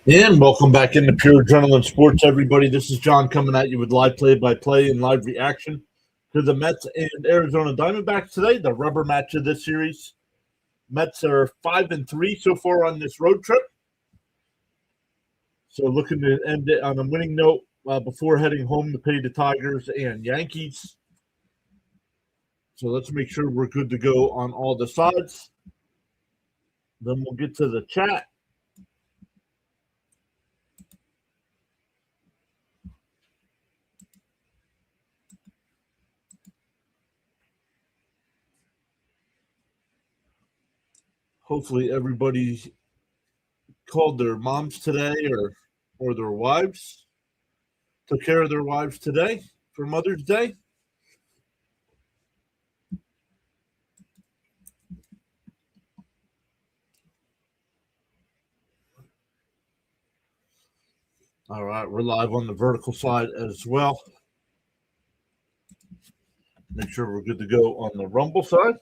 And welcome back into Pure Adrenaline Sports, everybody. This is John coming at you with live play-by-play and live reaction to the Mets and Arizona Diamondbacks today, the rubber match of this series. Mets are 5-3 so far on this road trip. So looking to end it on a winning note before heading home to pay the Tigers and Yankees. So let's make sure we're good to go on all the sides. Then we'll get to the chat. Hopefully everybody called their moms today or their wives, took care of their wives today for Mother's Day. All right, we're live on the vertical side as well. Make sure we're good to go on the Rumble side.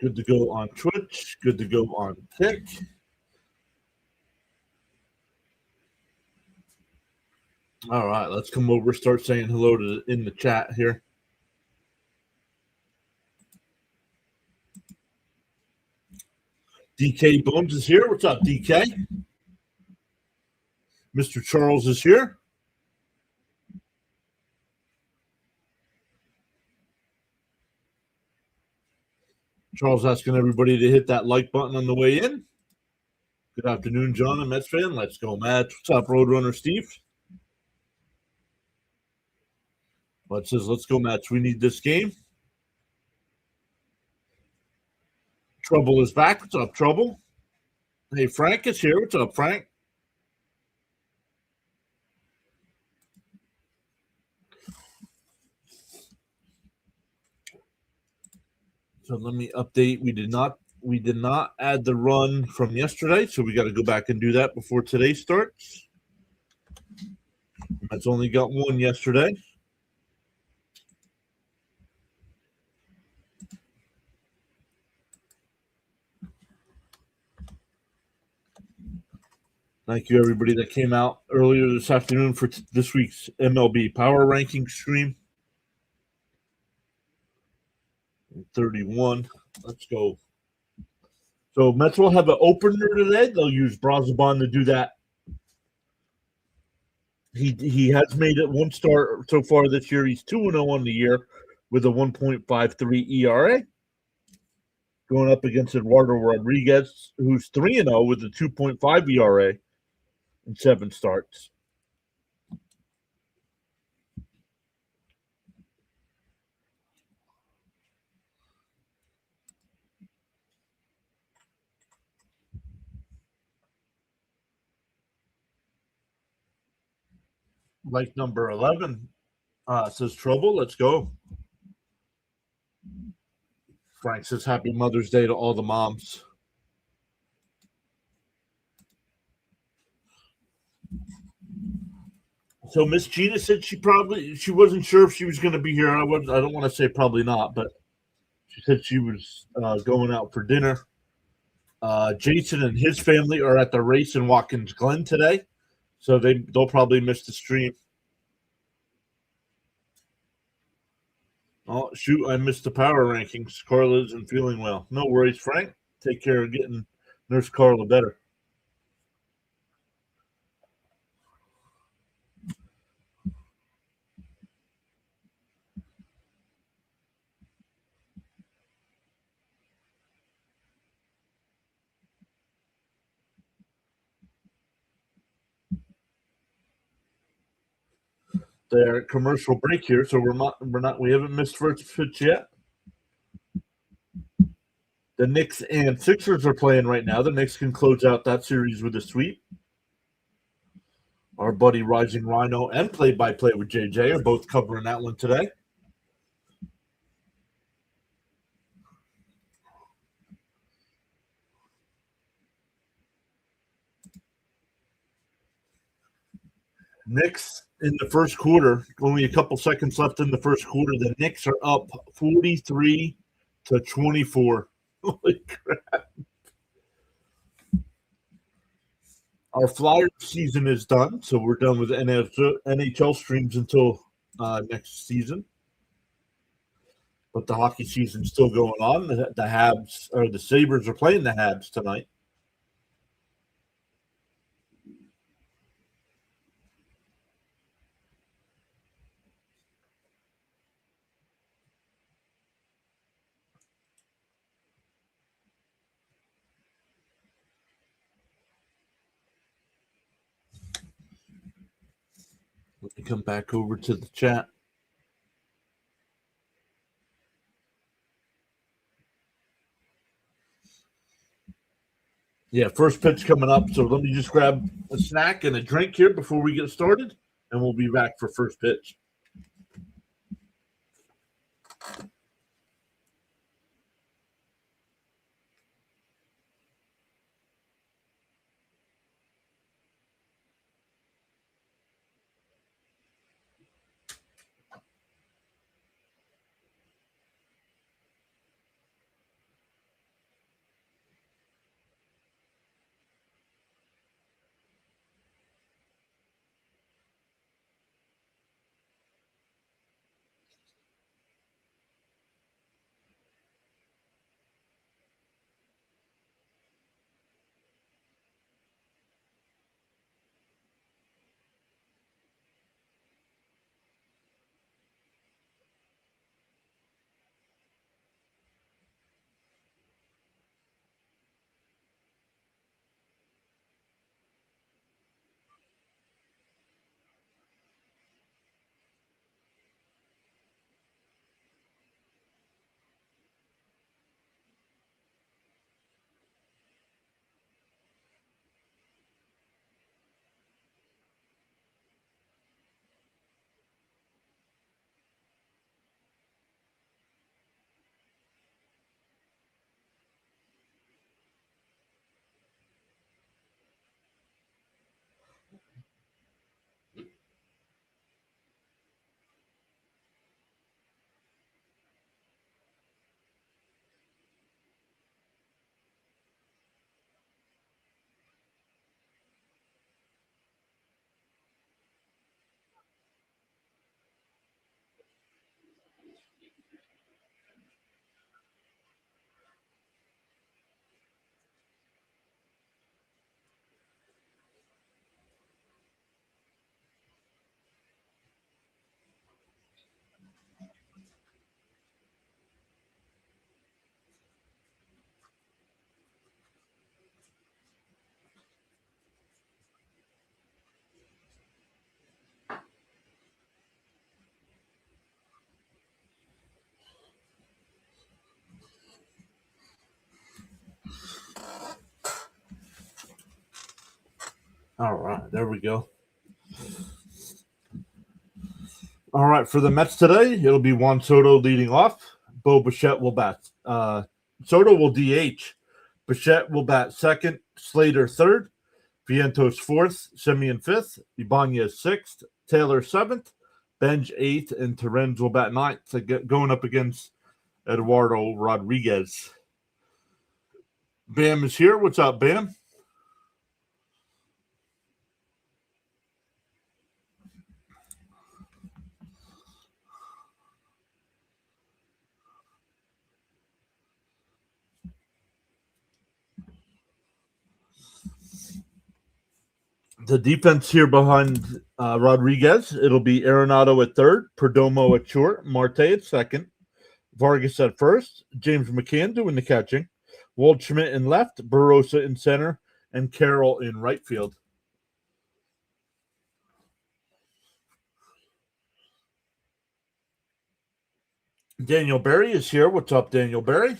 Good to go on Twitch. Good to go on Kick. All right, let's come over, start saying hello in the chat here. DK Bones is here. What's up, DK? Mr. Charles is here. Charles asking everybody to hit that like button on the way in. Good afternoon, John, a Mets fan. Let's go, Mets. What's up, Roadrunner Steve? Bud says, let's go, Mets. We need this game. Trouble is back. What's up, Trouble? Hey, Frank is here. What's up, Frank? So let me update. We did not add the run from yesterday, so we got to go back and do that before today starts. That's only got one yesterday. Thank you, everybody that came out earlier this afternoon for this week's MLB Power Ranking stream. 31. Let's go. So Mets will have an opener today. They'll use Brazoban to do that. He has made it one start so far this year. He's 2-0 on the year with a 1.53 ERA. Going up against Eduardo Rodriguez, who's 3-0 with a 2.5 ERA in 7 starts. Like number 11 says Trouble. Let's go. Frank says Happy Mother's Day to all the moms. So Miss Gina said she wasn't sure if she was going to be here. I don't want to say probably not, but she said she was going out for dinner. Jason and his family are at the race in Watkins Glen today, so they'll probably miss the stream. Oh, shoot, I missed the power rankings. Carla isn't feeling well. No worries, Frank. Take care of getting Nurse Carla better. They're at commercial break here, so we haven't missed first pitch yet. The Knicks and Sixers are playing right now. The Knicks can close out that series with a sweep. Our buddy Rising Rhino and play-by-play with JJ are both covering that one today. Knicks in the first quarter. Only a couple seconds left in the first quarter. The Knicks are up 43-24. Holy crap. Our Flyers season is done, so we're done with NHL streams until next season. But the hockey season's still going on. The Habs or the Sabres are playing the Habs tonight. Let me come back over to the chat. Yeah, first pitch coming up. So let me just grab a snack and a drink here before we get started, and we'll be back for first pitch. All right, there we go. All right, for the Mets today, it'll be Juan Soto leading off. Bo Bichette will bat. Soto will DH. Bichette will bat second. Slater third. Vientos fourth. Semien fifth. Ibanez sixth. Taylor seventh. Benj eighth. And Terens will bat ninth, going up against Eduardo Rodriguez. Bam is here. What's up, Bam? The defense here behind Rodriguez, it'll be Arenado at third, Perdomo at short, Marte at second, Vargas at first, James McCann doing the catching, Waldschmidt in left, Barossa in center, and Carroll in right field. Daniel Berry is here. What's up, Daniel Berry?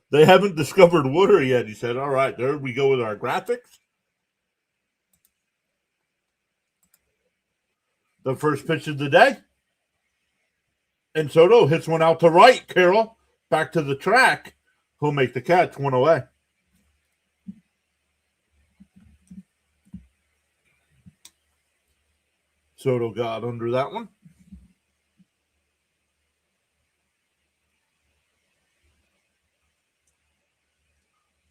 They haven't discovered water yet. He said, all right, there we go with our graphics. The first pitch of the day. And Soto hits one out to right. Carroll back to the track. He'll make the catch, one away. Soto got under that one.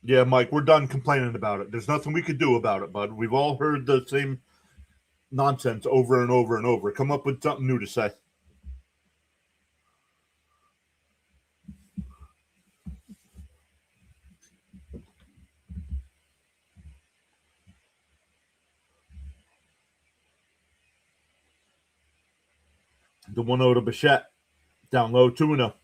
Yeah, Mike, we're done complaining about it. There's nothing we could do about it, bud. We've all heard the same nonsense over and over and over. Come up with something new to say. The 1-0 to Bichette. Down low, 2-0.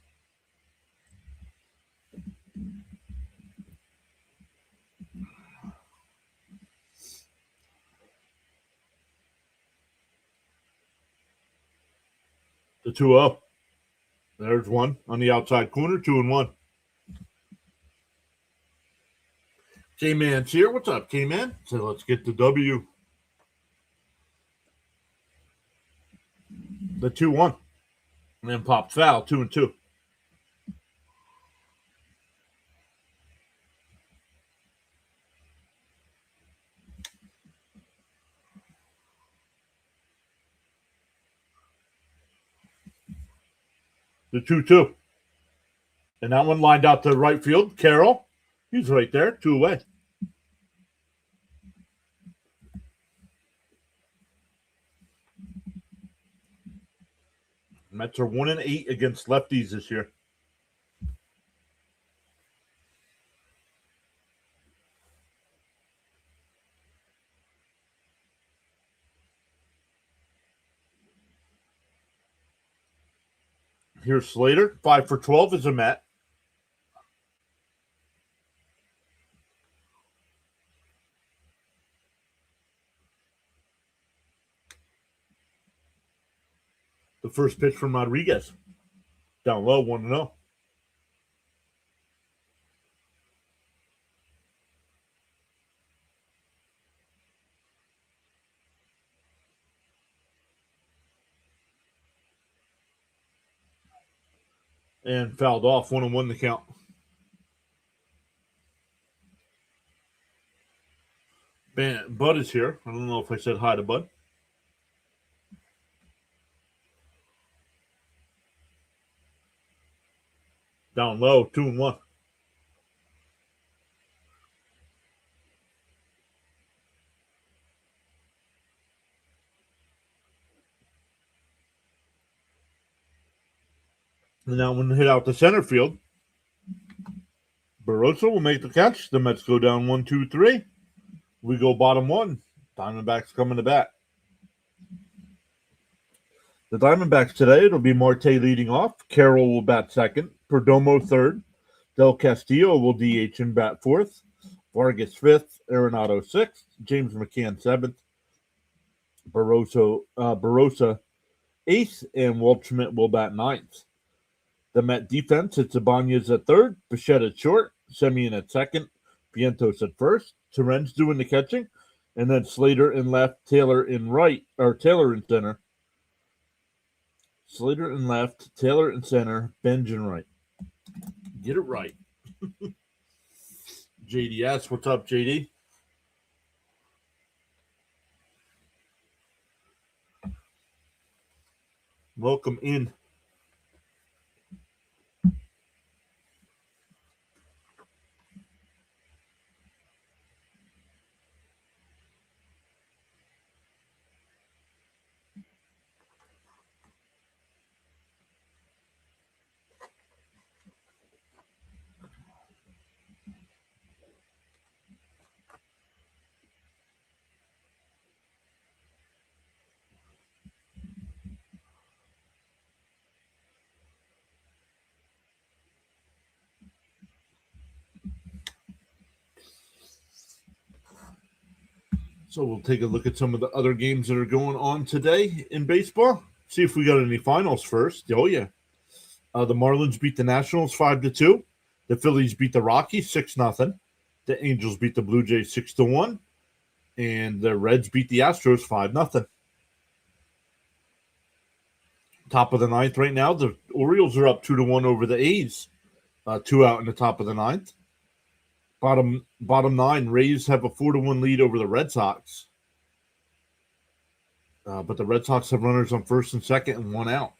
The 2-0. There's one on the outside corner, 2-1. K-Man's here. What's up, K-Man? So let's get the W. The 2-1. And then pop foul, 2-2. The 2-2. And that one lined out to right field. Carroll, he's right there, 2 away. Mets are 1-8 against lefties this year. Here's Slater, 5 for 12 is a Met. The first pitch from Rodriguez. Down low, 1-0. And fouled off, 1-1 the count. Bud is here. I don't know if I said hi to Bud. Down low, 2-1. And that one hit out to center field. Barroso will make the catch. The Mets go down 1-2-3. We go bottom one. Diamondbacks coming to bat. The Diamondbacks today, it'll be Marte leading off. Carroll will bat second. Perdomo third. Del Castillo will DH and bat fourth. Vargas fifth. Arenado sixth. James McCann seventh. Barossa eighth. And Walt Schmidt will bat ninth. The Met defense, it's Ibanez at third. Bichette at short. Semien at second. Vientos at first. Terren's doing the catching. And then Slater in left. Taylor in right. Or Taylor in center. Slater in left, Taylor in center, Benj in right. Get it right. JDS, what's up, JD? Welcome in. So we'll take a look at some of the other games that are going on today in baseball. See if we got any finals first. Oh yeah, the Marlins beat the Nationals 5-2. The Phillies beat the Rockies 6-0. The Angels beat the Blue Jays 6-1, and the Reds beat the Astros 5-0. Top of the ninth right now. The Orioles are up 2-1 over the A's. 2 out in the top of the ninth. Bottom nine, Rays have a 4-1 lead over the Red Sox. But the Red Sox have runners on first and second and 1 out.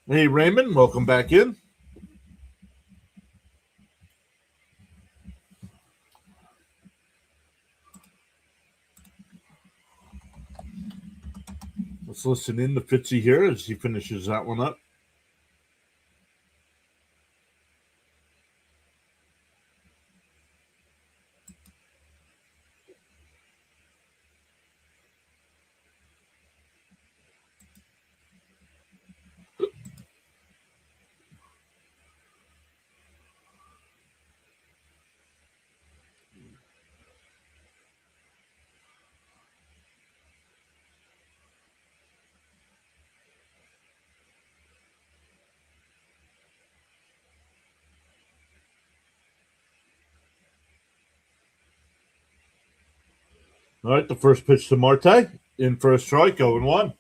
Hey, Raymond, welcome back in. Let's listen in to Fitzy here as he finishes that one up. All right, the first pitch to Marte. In for a strike, 0-1.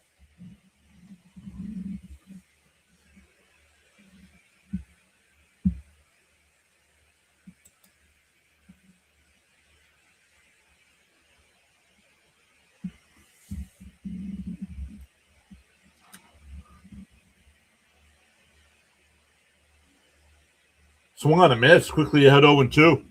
Swung on a miss. Quickly ahead 0-2.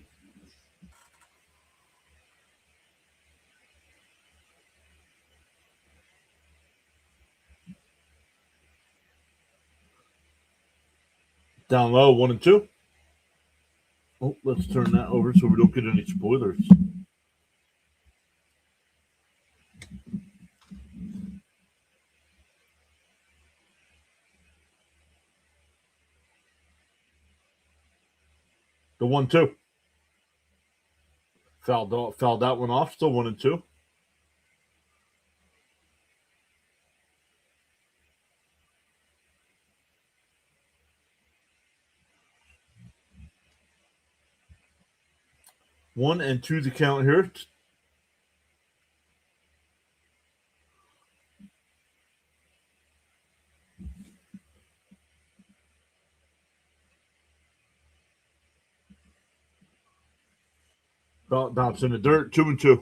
Down low, 1-2. Oh, let's turn that over so we don't get any spoilers. The 1-2. Fouled that one off. Still 1-2. One and two the count here. Bounce in the dirt. 2-2.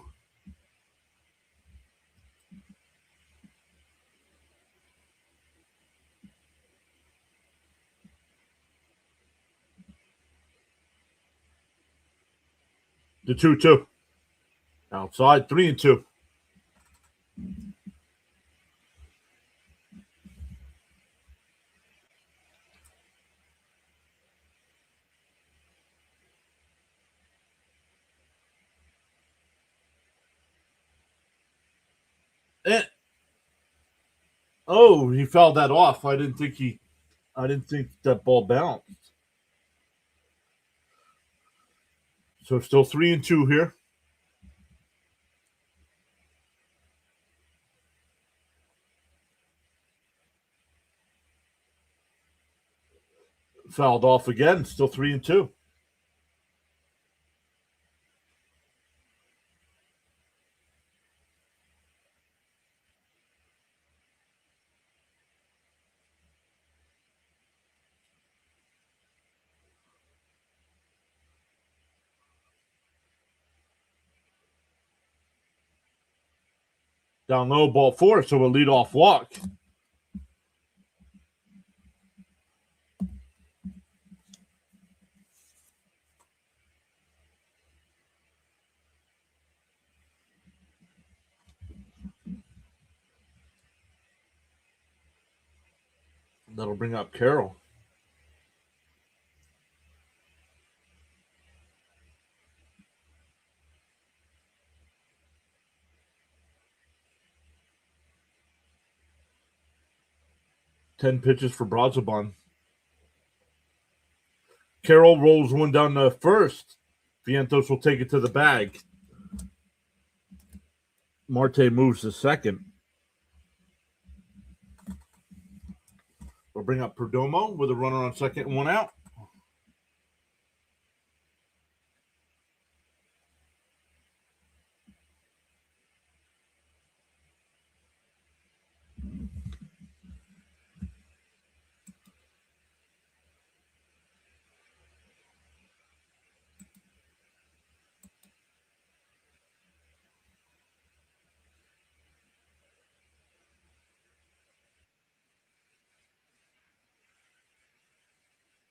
The 2-2. Outside, 3-2. Eh. Oh, he fouled that off. I didn't think that ball bounced. So still 3-2 here. Fouled off again. Still 3-2. Down low, ball 4, so a leadoff walk. That'll bring up Carroll. Ten pitches for Brodzobon. Carroll rolls one down to first. Vientos will take it to the bag. Marte moves to second. We'll bring up Perdomo with a runner on second and one out.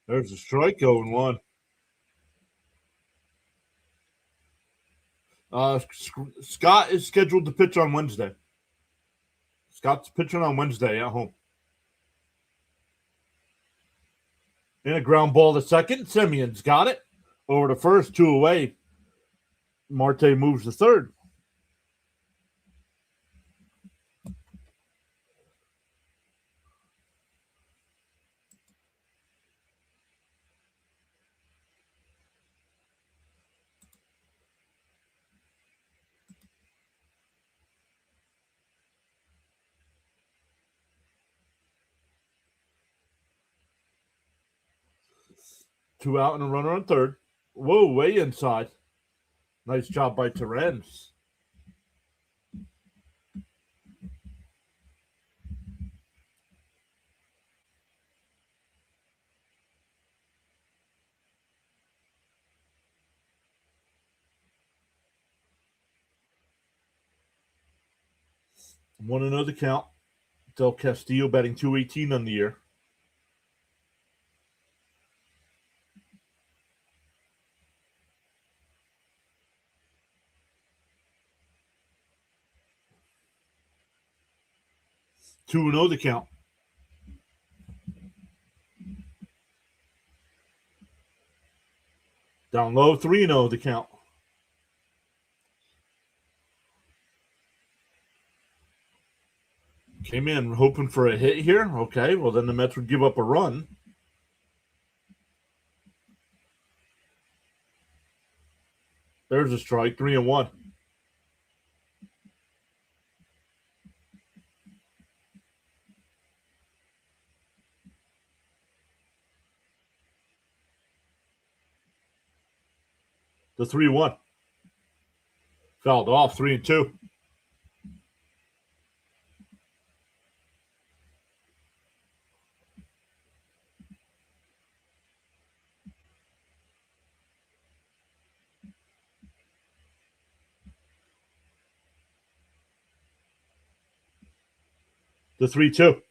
There's a strike, 0-1. Scott is scheduled to pitch on Wednesday. Scott's pitching on Wednesday at home. And a ground ball to second. Simeon's got it. Over to first, 2 away. Marte moves to third. Two out and a runner on third. Whoa, way inside. Nice job by Terens. Want to know the count. Del Castillo batting .218 on the year. Two and 0 the count. Down low, 3-0 the count. Came in hoping for a hit here. Okay, well then the Mets would give up a run. There's a strike, 3-1. The 3-1. Fouled off, 3-2. The 3-2.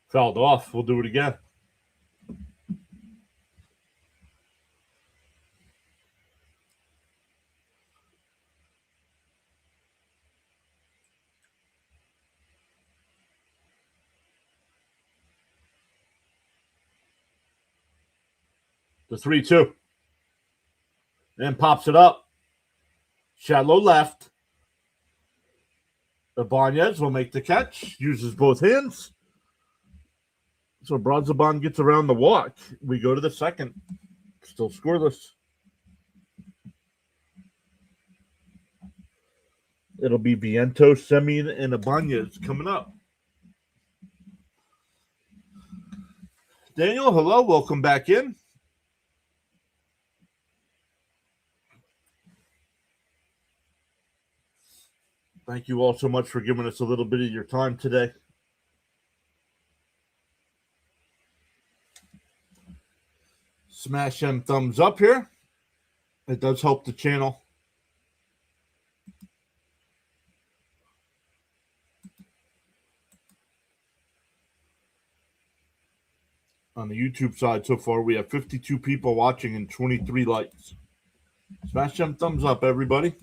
Fouled off. We'll do it again. The 3-2. And pops it up. Shallow left. Ibanez will make the catch. Uses both hands. So Bronzabon gets around the walk. We go to the second. Still scoreless. It'll be Vientos, Semien, and Ibanez coming up. Daniel, hello. Welcome back in. Thank you all so much for giving us a little bit of your time today. Smash them thumbs up here. It does help the channel. On the YouTube side so far, we have 52 people watching and 23 likes. Smash them thumbs up, everybody.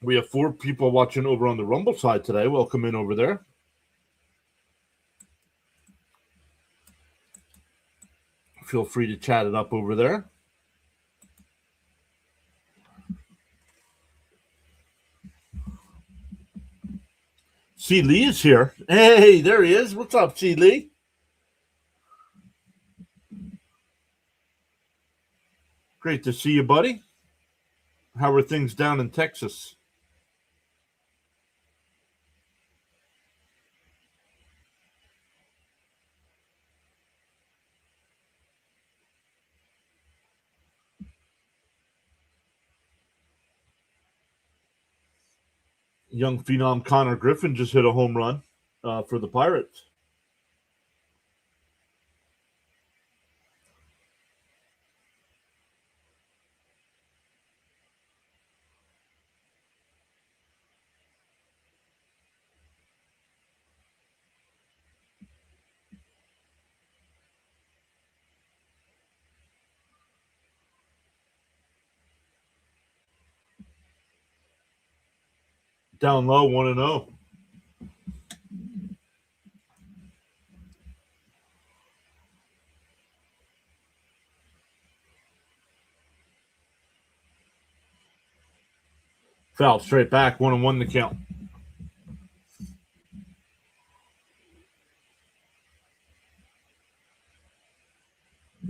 We have 4 people watching over on the Rumble side today. Welcome in over there. Feel free to chat it up over there. C. Lee is here. Hey, there he is. What's up, C. Lee? Great to see you, buddy. How are things down in Texas? Young phenom Connor Griffin just hit a home run for the Pirates. Down low, 1-0. Foul straight back, 1-1 the count.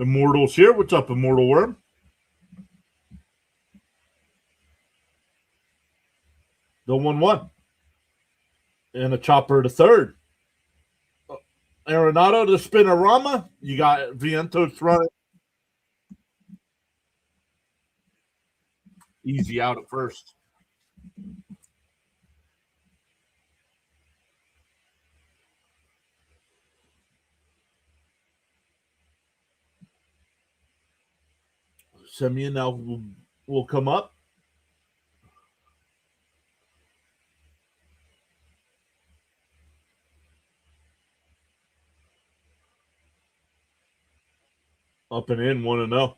Immortal's here. What's up, Immortal Worm? The 1-1. And a chopper to third. Arenado to Spinorama. You got Vientos running. Easy out at first. Semyon now will come up. Up and in, 1-0.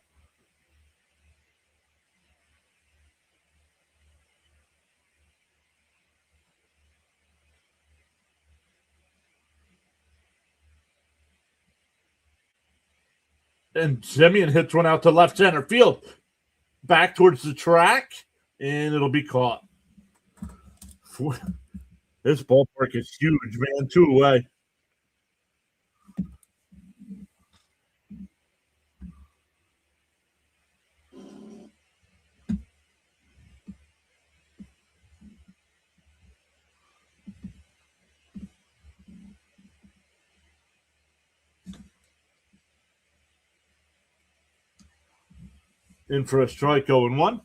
And Semyon hits one out to left center field. Back towards the track, and it'll be caught. This ballpark is huge, man. 2 away. In for a strike, 0-1.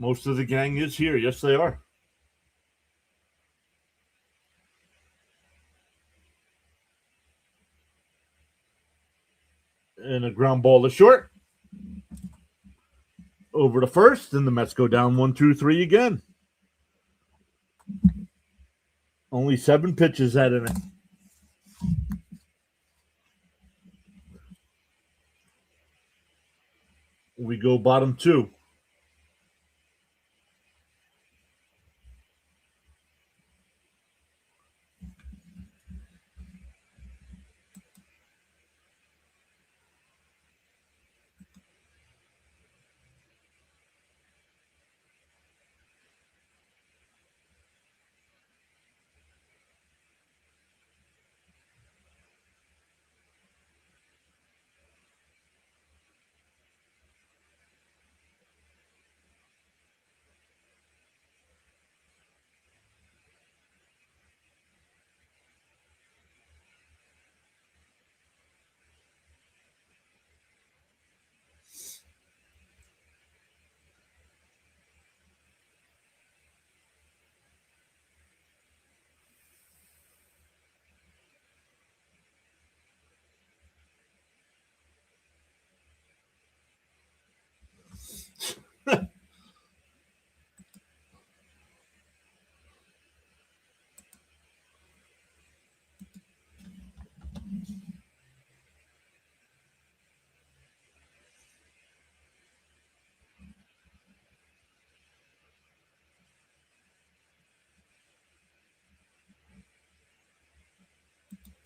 Most of the gang is here. Yes, they are. And a ground ball to short. Over to first, and the Mets go down 1-2-3 again. Only 7 pitches that inning. We go bottom 2.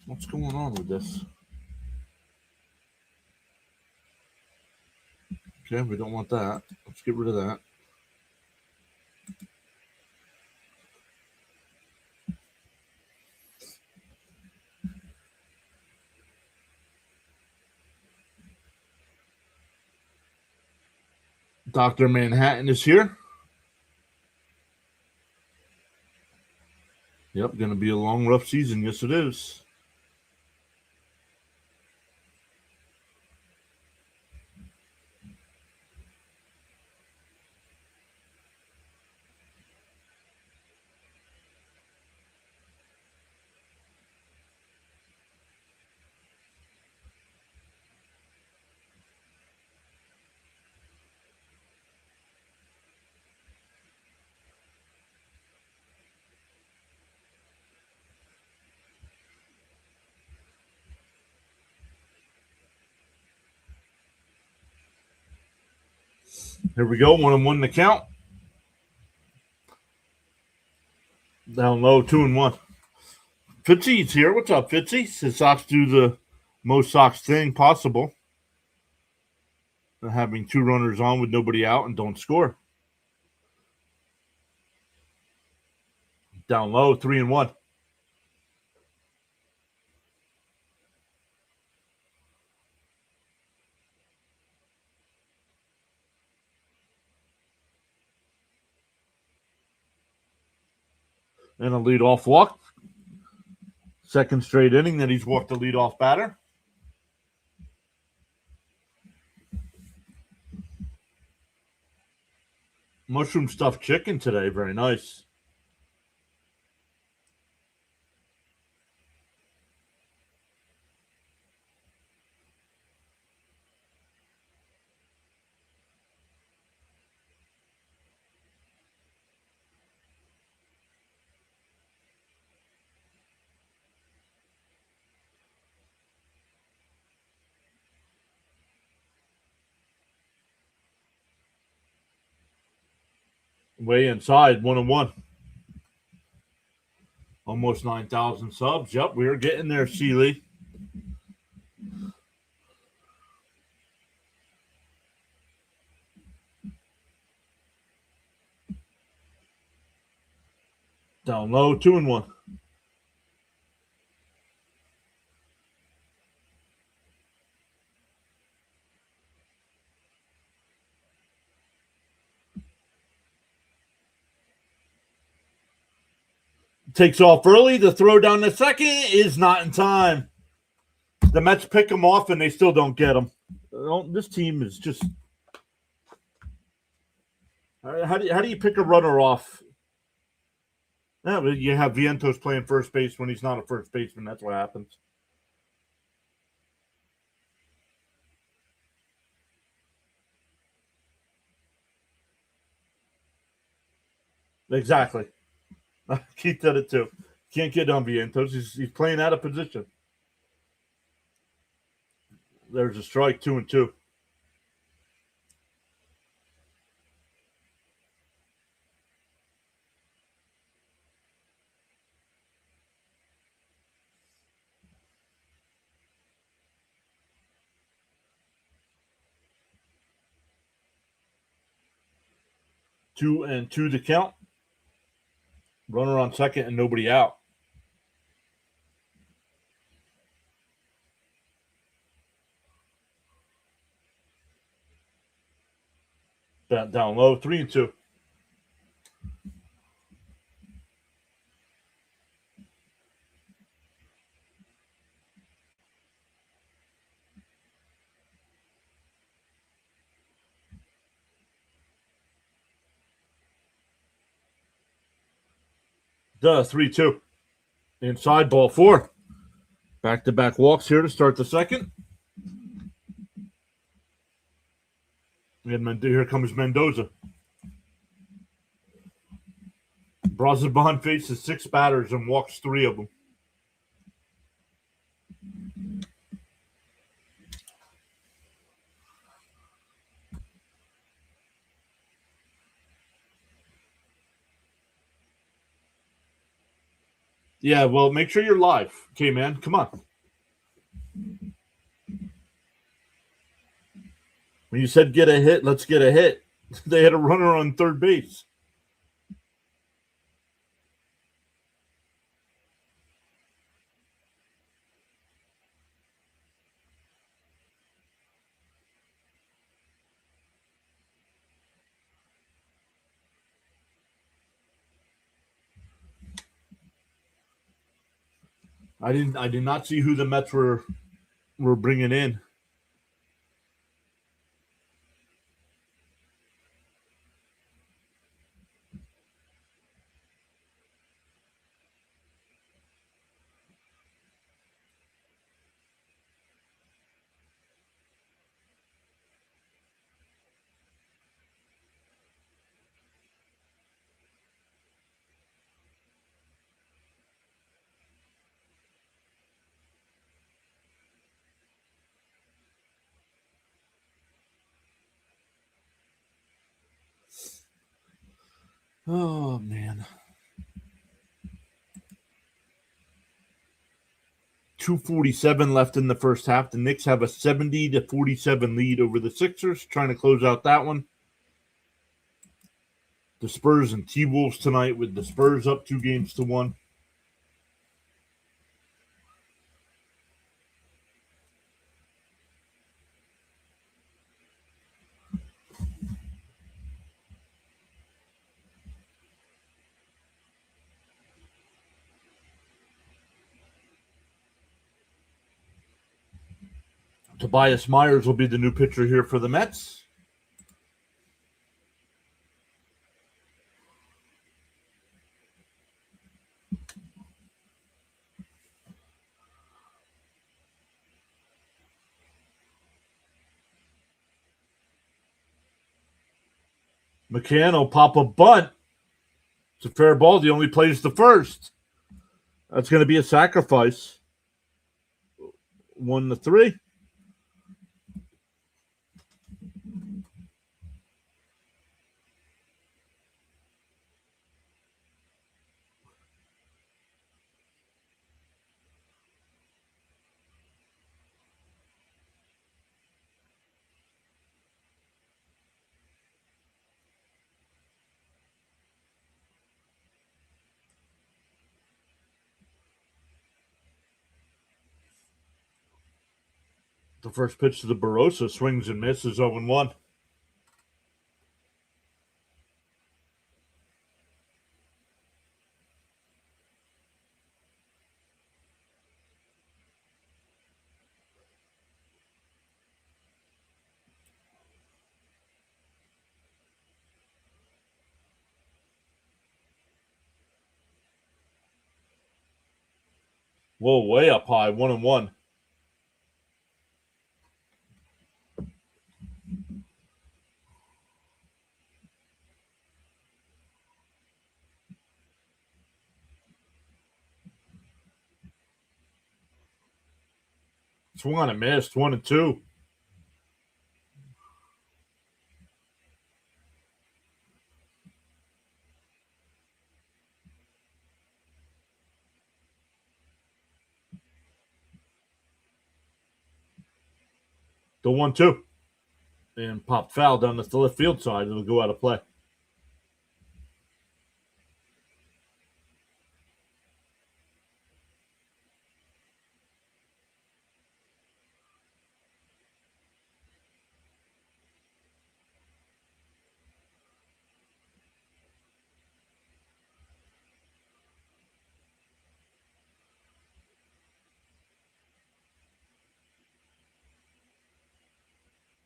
What's going on with this? Okay, we don't want that. Let's get rid of that. Dr. Manhattan is here. Yep, going to be a long, rough season. Yes, it is. Here we go. 1-1 the count. Down low, 2-1. Fitzy's here. What's up, Fitzy? The Sox do the most Sox thing possible. They're having 2 runners on with nobody out and don't score. Down low, 3-1. And a leadoff walk. Second straight inning that he's walked the leadoff batter. Mushroom stuffed chicken today. Very nice. Way inside, 1-1. Almost 9,000 subs. Yep, we're getting there, Seeley. Down low, 2-1. Takes off early. The throw down the second is not in time. The Mets pick him off, and they still don't get him. This team is just. How do you pick a runner off? Yeah, but you have Vientos playing first base when he's not a first baseman. That's what happens. Exactly. Keep that at 2. Can't get on Vientos. He's playing out of position. There's a strike, 2-2. Two and two to count. Runner on second and nobody out. Down low, 3-2. Duh, 3-2. Inside, ball 4. Back-to-back walks here to start the second. And here comes Mendoza. Braziban faces 6 batters and walks 3 of them. Yeah, well, make sure you're live. Okay, man, come on. When you said get a hit, let's get a hit. They had a runner on third base. I did not see who the Mets were bringing in. Oh man. 2:47 left in the first half. The Knicks have a 70-47 lead over the Sixers, trying to close out that one. The Spurs and T-Wolves tonight, with the Spurs up 2-1. Tobias Myers will be the new pitcher here for the Mets. McCann will pop a bunt. It's a fair ball. He only plays the first. That's going to be a sacrifice. 1-3. The first pitch to the Barossa swings and misses 0-1. Whoa, way up high, 1-1. Swung on and missed, 1-2. The 1-2. And pop foul down the left field side. It'll go out of play.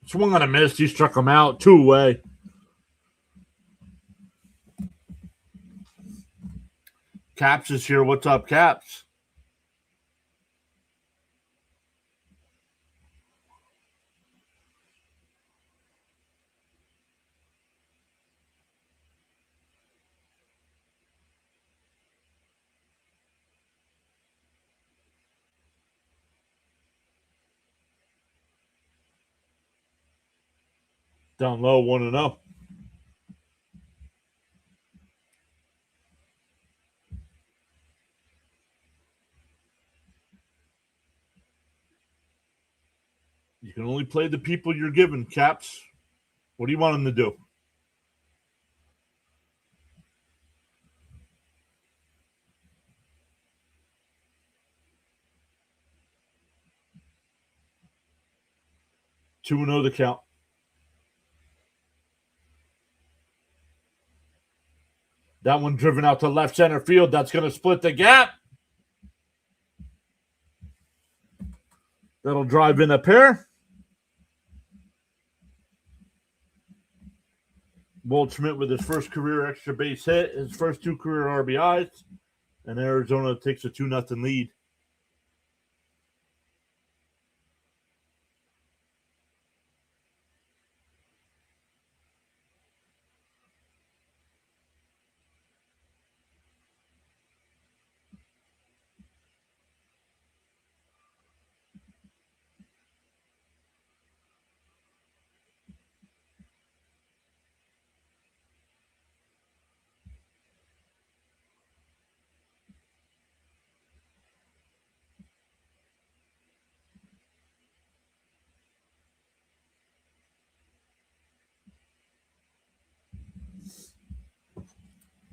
Swung on a miss. He struck him out. 2 away. Caps is here. What's up, Caps? Down low, 1-0. You can only play the people you're given, Caps. What do you want them to do? Two and 0 the count. That one driven out to left center field. That's going to split the gap. That'll drive in a pair. Waldschmidt with his first career extra base hit, his first 2 career RBIs, and Arizona takes a 2-0 lead.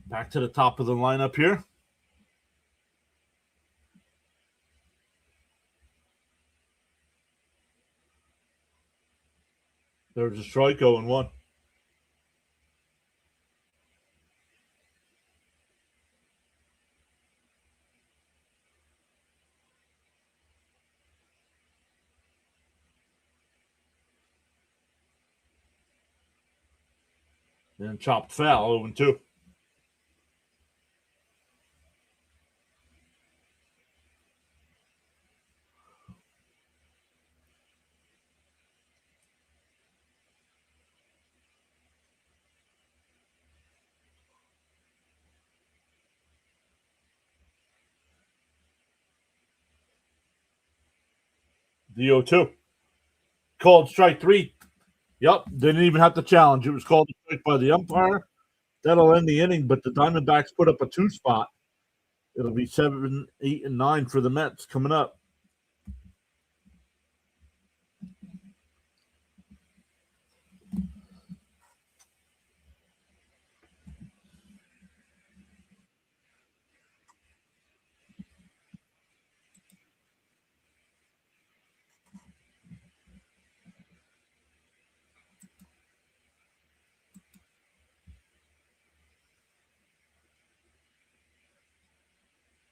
Back to the top of the lineup here. There's a strike, 0-1. And chopped foul, 0-2. The 0-2. Called strike 3. Yep, didn't even have to challenge. It was called a strike by the umpire. That'll end the inning, but the Diamondbacks put up a 2 spot. It'll be 7, 8, and 9 for the Mets coming up.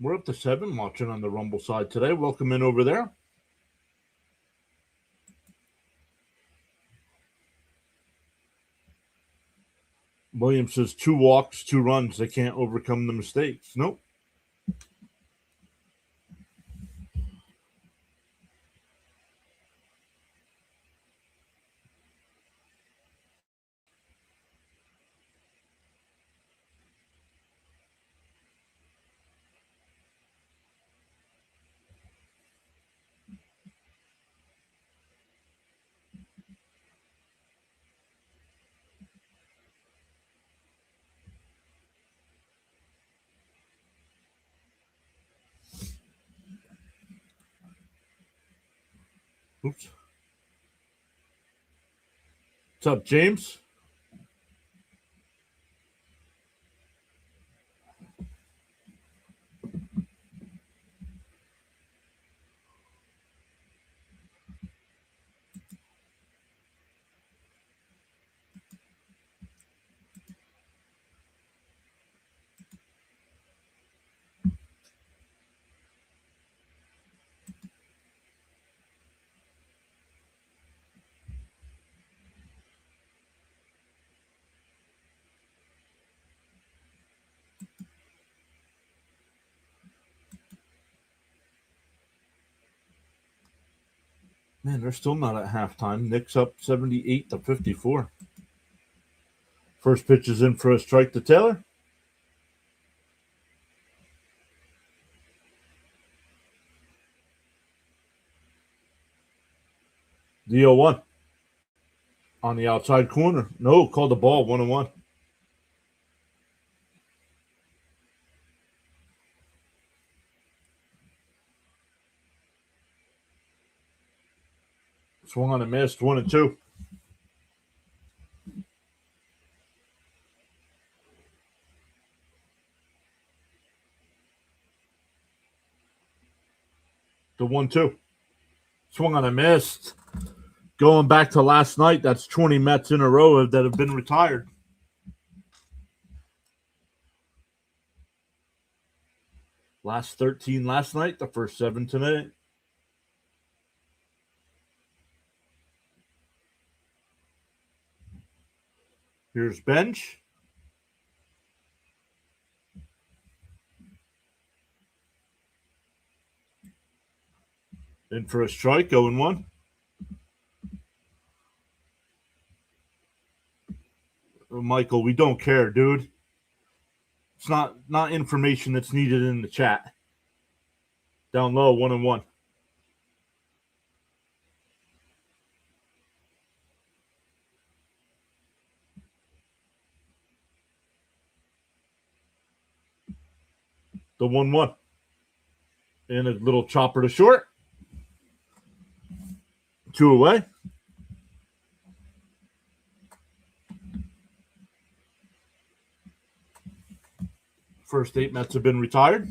We're up to 7 watching on the Rumble side today. Welcome in over there. Williams says 2 walks, 2 runs. They can't overcome the mistakes. Nope. Oops. What's up, James? Man, they're still not at halftime. Nick's up 78-54. First pitch is in for a strike to Taylor. The 0-1. On the outside corner. No, called the ball, 1-1. Swung on and missed, 1-2. The 1-2. Swung on and missed. Going back to last night, that's 20 Mets in a row that have been retired. Last 13 last night, the first 7 tonight. Here's Bench. In for a strike, 0-1. Michael, we don't care, dude. It's not information that's needed in the chat. Down low, 1-1. The 1-1. And a little chopper to short. 2 away. First 8 Mets have been retired.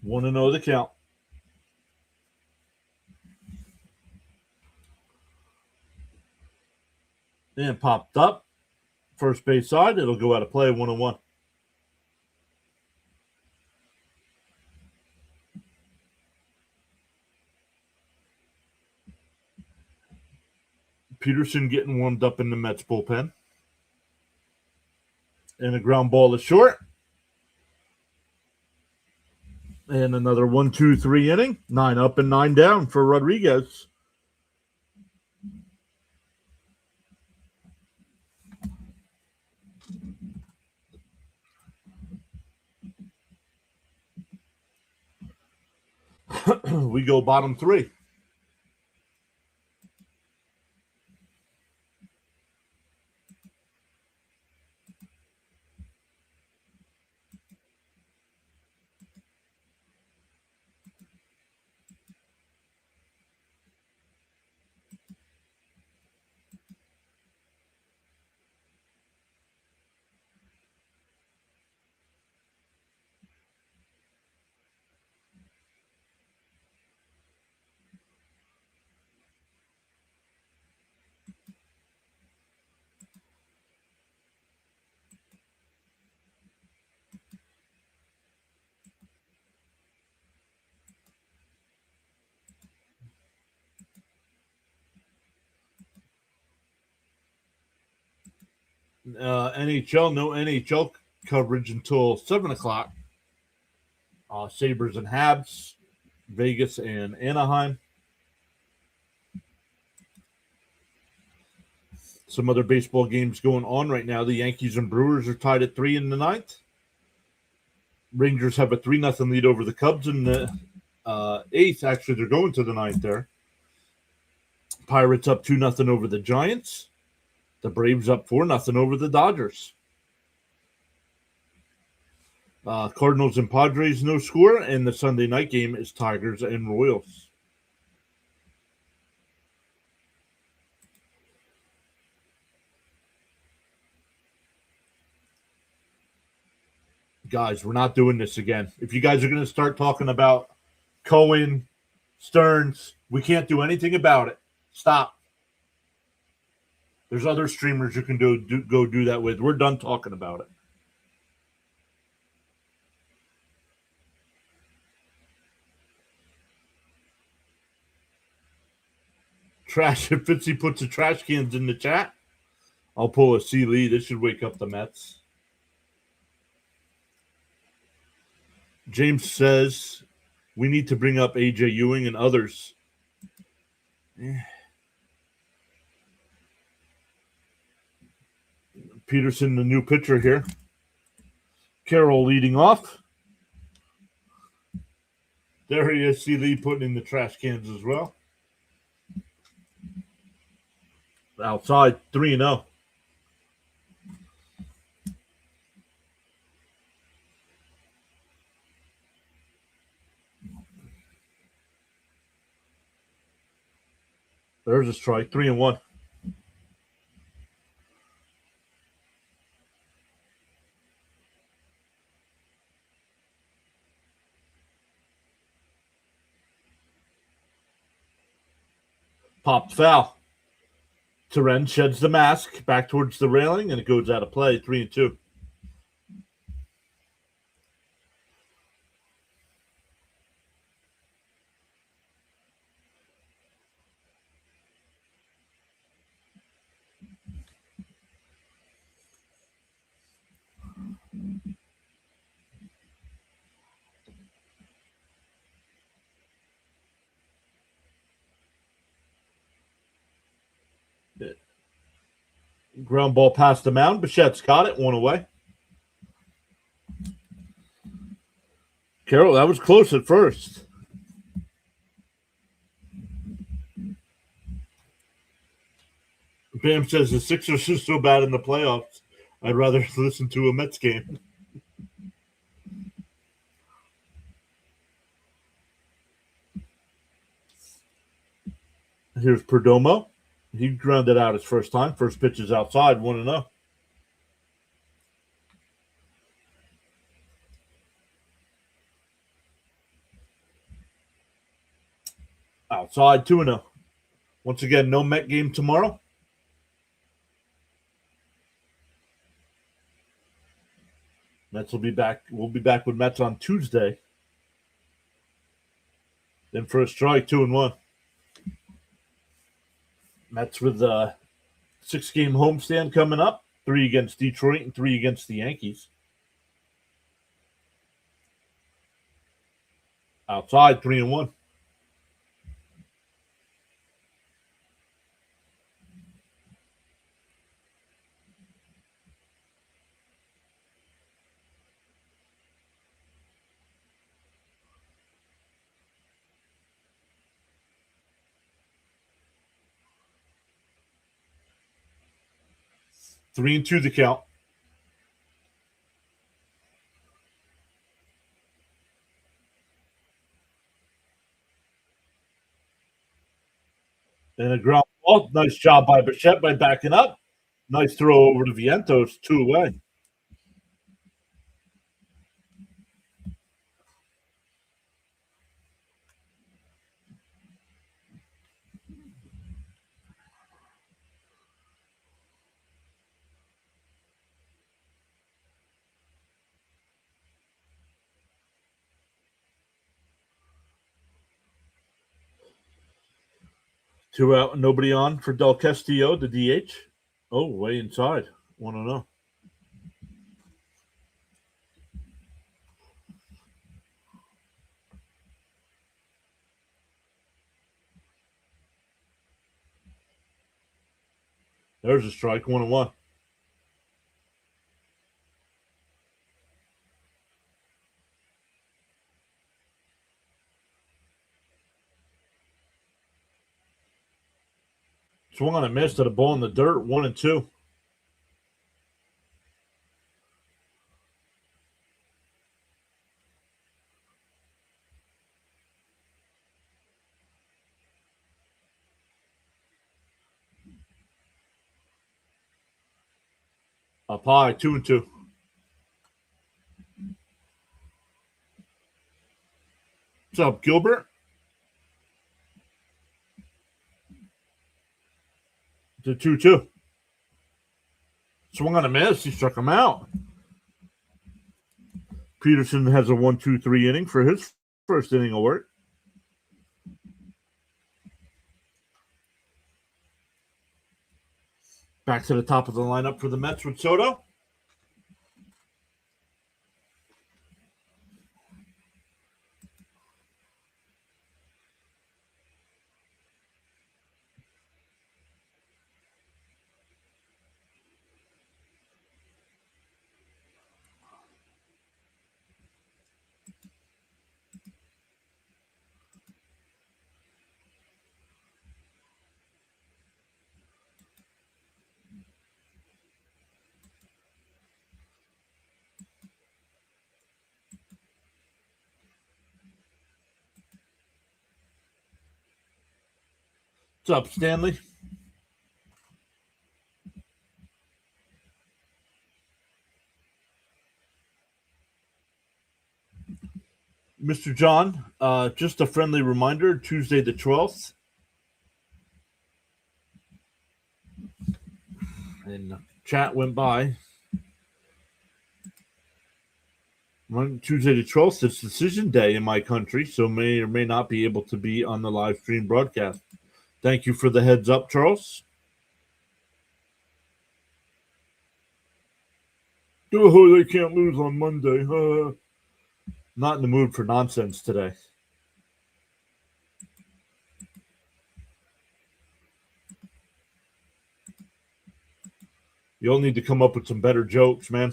One and 0 the count. And popped up. First base side. It'll go out of play, 1-1. Peterson getting warmed up in the Mets bullpen. And a ground ball is short. And another 1-2-3 inning. 9 up and 9 down for Rodriguez. We go bottom 3. NHL, no NHL coverage until 7 o'clock. Sabres and Habs, Vegas and Anaheim. Some other baseball games going on right now. The Yankees and Brewers are tied at 3 in the 9th. Rangers have a 3-0 lead over the Cubs in the 8th. Actually, they're going to the 9th there. Pirates up 2-0 over the Giants. The Braves up 4-0 over the Dodgers. Cardinals and Padres, no score. And the Sunday night game is Tigers and Royals. Guys, we're not doing this again. If you guys are going to start talking about Cohen, Stearns, we can't do anything about it. Stop. There's other streamers you can go do that with. We're done talking about it. Trash. If Fitzy puts the trash cans in the chat, I'll pull a C. Lee. This should wake up the Mets. James says we need to bring up AJ Ewing and others. Peterson, the new pitcher here. Carroll leading off. There he is, C. Lee putting in the trash cans as well. Outside, 3-0. There's a strike, 3-1. Popped foul. Teren sheds the mask back towards the railing, and it goes out of play, 3-2. Ground ball past the mound. Bichette's got it. One away. Carroll, that was close at first. Bam says the Sixers are so bad in the playoffs, I'd rather listen to a Mets game. Here's Perdomo. He grounded out his first time. First pitch is outside, 1-0. Outside, 2-0. Once again, no Met game tomorrow. Mets will be back. We'll be back with Mets on Tuesday. Then for a strike, 2-1. Mets with a 6-game homestand coming up. 3 against Detroit and 3 against the Yankees. Outside, 3-1. Three and 2 the count. And a ground ball. Nice job by Bichette by backing up. Nice throw over to Vientos. 2 away. Two out, nobody on for Del Castillo, the DH. Oh, way inside. 1-0. There's a strike, 1-1. Swung on a miss to the ball in the dirt, 1-2. Up high, 2-2. What's up, Gilbert? To 2-2. Swung on a miss. He struck him out. Peterson has a 1-2-3 inning for his first inning of work. Back to the top of the lineup for the Mets with Soto. What's up, Stanley? Mr. John, just a friendly reminder, Tuesday the 12th, And the chat went by. Tuesday the 12th, it's decision day in my country, so may or may not be able to be on the live stream broadcast. Thank you for the heads up, Charles. Oh, they can't lose on Monday. Not in the mood for nonsense today. You'll need to come up with some better jokes, man.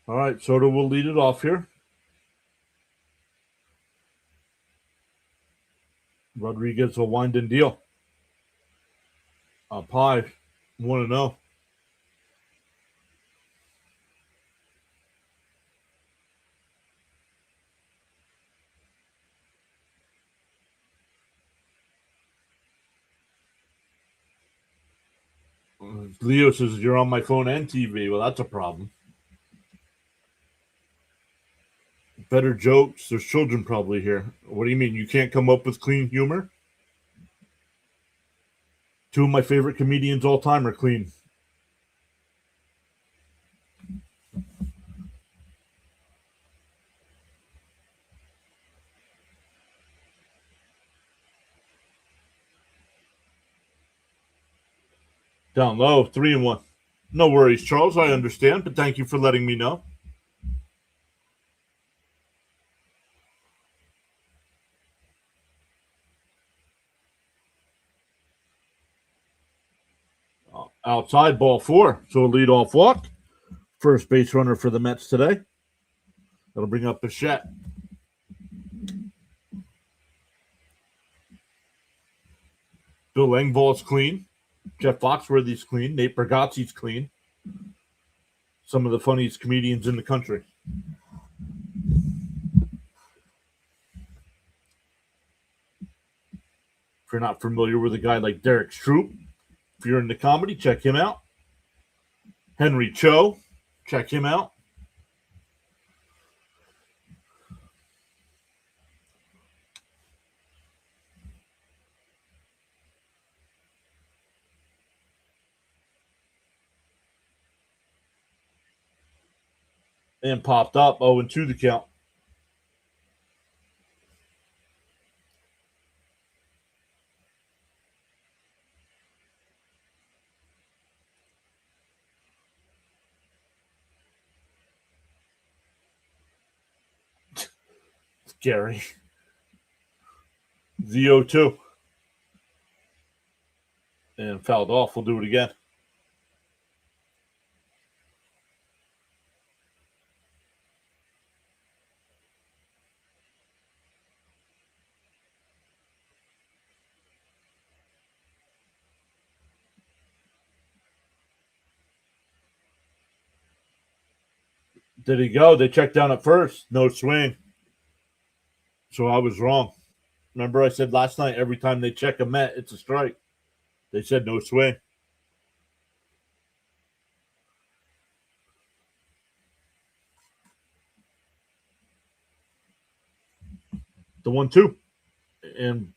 All right, Soto will lead it off here. Rodriguez will wind and deal. Up high, 1-0. Leo says you're on my phone and TV. Well, that's a problem. Better jokes. There's children probably here. What do you mean? You can't come up with clean humor? Two of my favorite comedians all time are clean. Down low, 3-1. No worries, Charles. I understand, but thank you for letting me know. Outside, ball 4. So a leadoff walk. First base runner for the Mets today. That'll bring up Bichette. Bill Engvall's clean. Jeff Foxworthy's clean. Nate Bargatze's clean. Some of the funniest comedians in the country. If you're not familiar with a guy like Derek Stroop, if you're into comedy, check him out. Henry Cho, check him out. And popped up 0-2 the count. Gary. The 0-2. And fouled off. We'll do it again. Did he go? They checked down at first. No swing. So I was wrong. Remember I said last night, every time they check a Met, it's a strike. They said no swing. The 1-2. And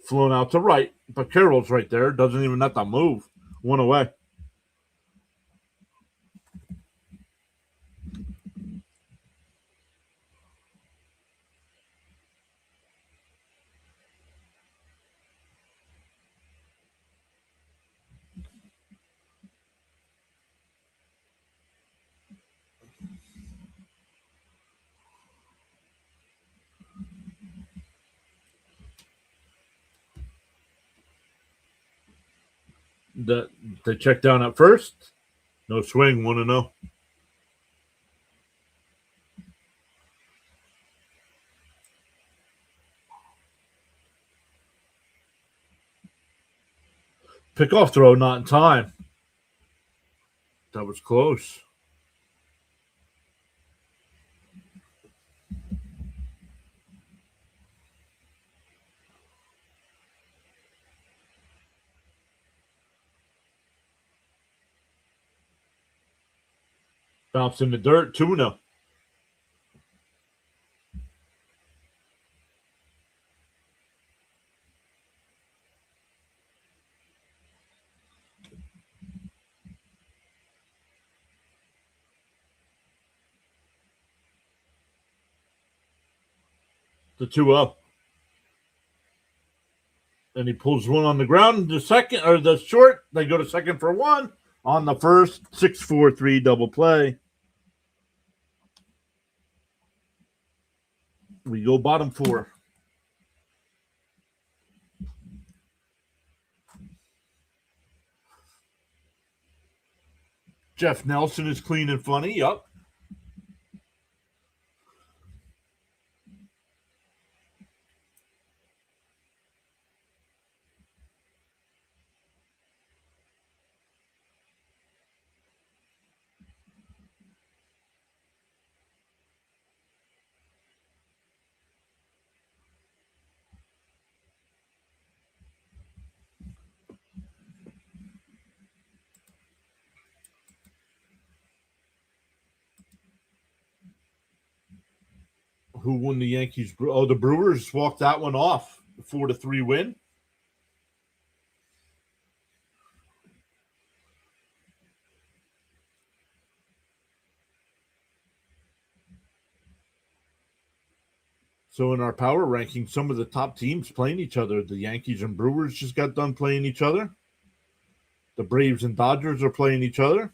flown out to right. But Carroll's right there. Doesn't even have to move. One away. They checked down at first. No swing. 1-0. Pickoff throw not in time. That was close. Bounce in the dirt. 2-0. The 2-0. And he pulls one on the ground. The second, or the short, they go to second for one. On the first, 6-4-3 double play. We go bottom 4. Jeff Nelson is clean and funny. Yup. Who won the Yankees? Oh, the Brewers walked that one off. 4-3 win. So in our power ranking, some of the top teams playing each other. The Yankees and Brewers just got done playing each other. The Braves and Dodgers are playing each other.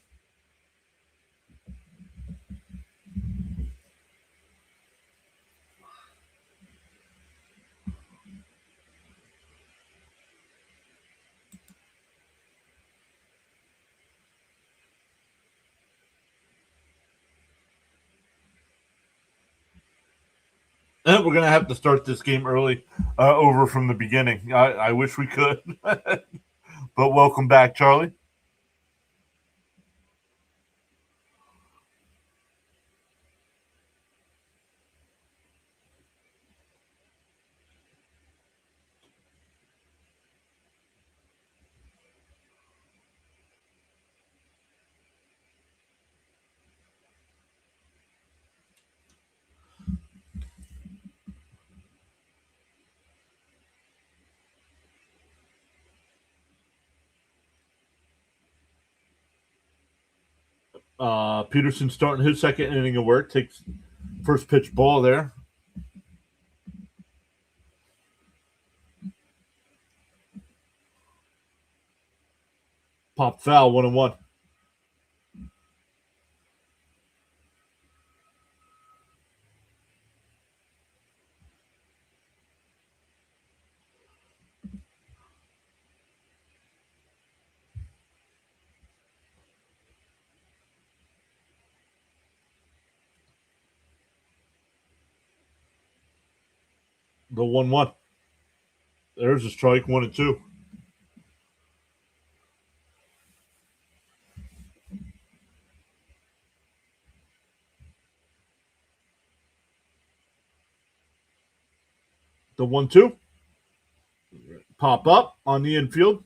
And we're going to have to start this game early, over from the beginning. I wish we could. But welcome back, Charlie. Peterson starting his second inning of work. Takes first pitch ball there. Pop foul, 1-1. The 1-1. There's a strike, 1-2. The 1-2. Pop up on the infield.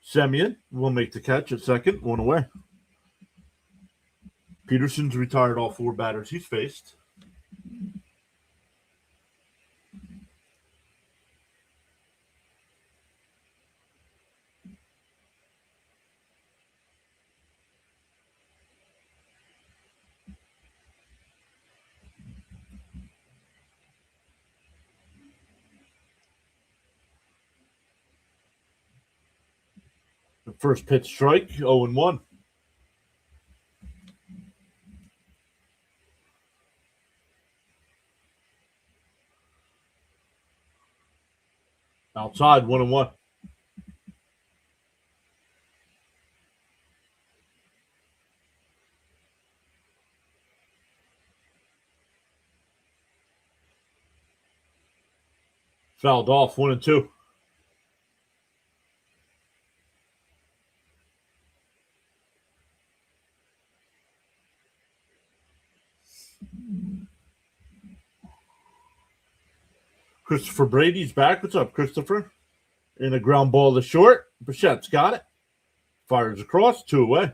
Semyon will make the catch at second, 1 away. Peterson's retired all 4 batters he's faced. The first pitch strike, 0-1. Outside, 1-1. Fouled off, 1-2. Christopher Brady's back. What's up, Christopher? In a ground ball to short. Bichette's got it. Fires across, 2 away.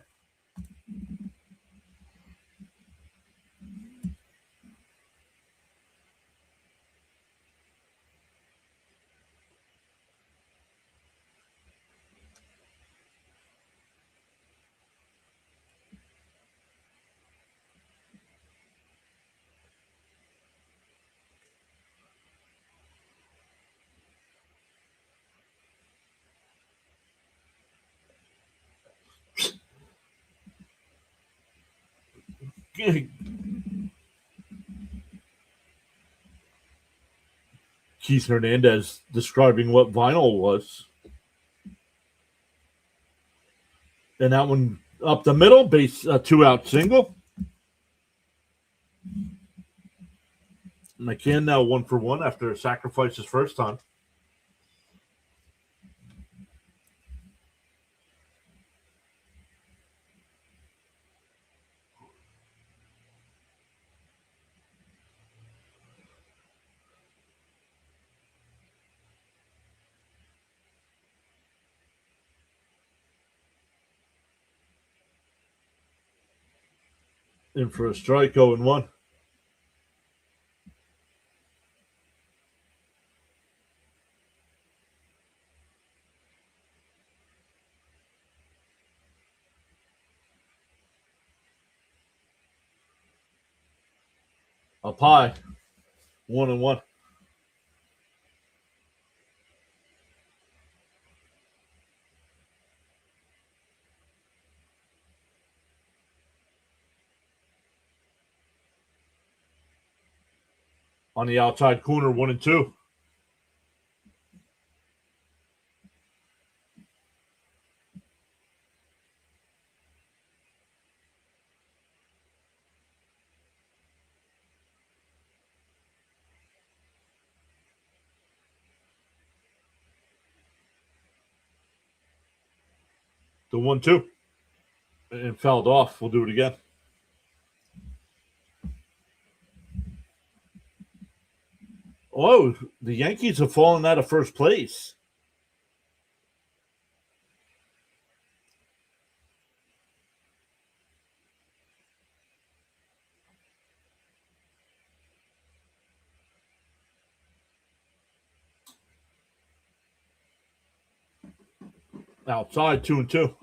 Keith Hernandez describing what vinyl was. And that one up the middle, base 2-out single. McCann now 1 for 1 after a sacrifice his first time. In for a strike, 0-1. Up high, 1-1. On the outside corner, 1-2. The 1-2. And fouled off. We'll do it again. Oh, the Yankees have fallen out of first place. Outside, 2-2.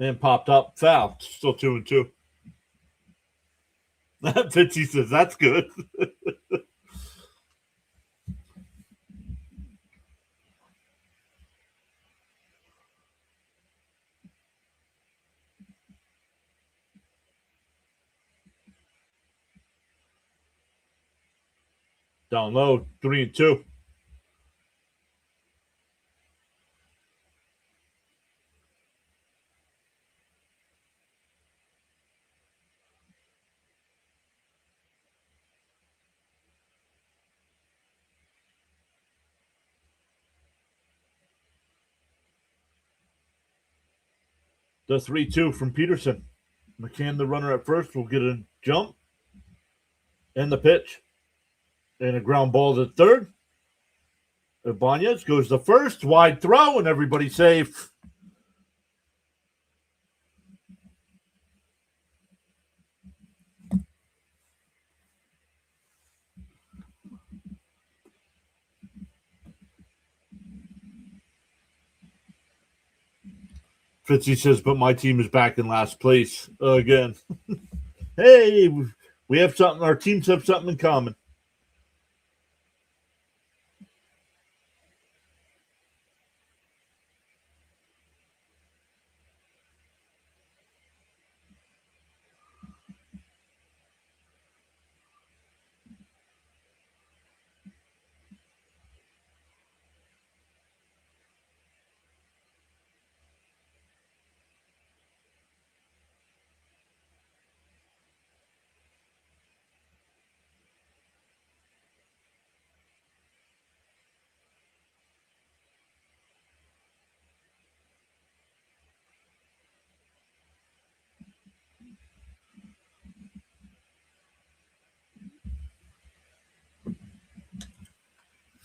And popped up, foul. Still 2-2. Fitzy says that's good. Down low, 3-2. The 3-2 from Peterson. McCann, the runner at first, will get a jump. And the pitch. And a ground ball to third. Ibanez goes to first. Wide throw, and everybody's safe. Fitzy says, but my team is back in last place again. Hey, we have something. Our teams have something in common.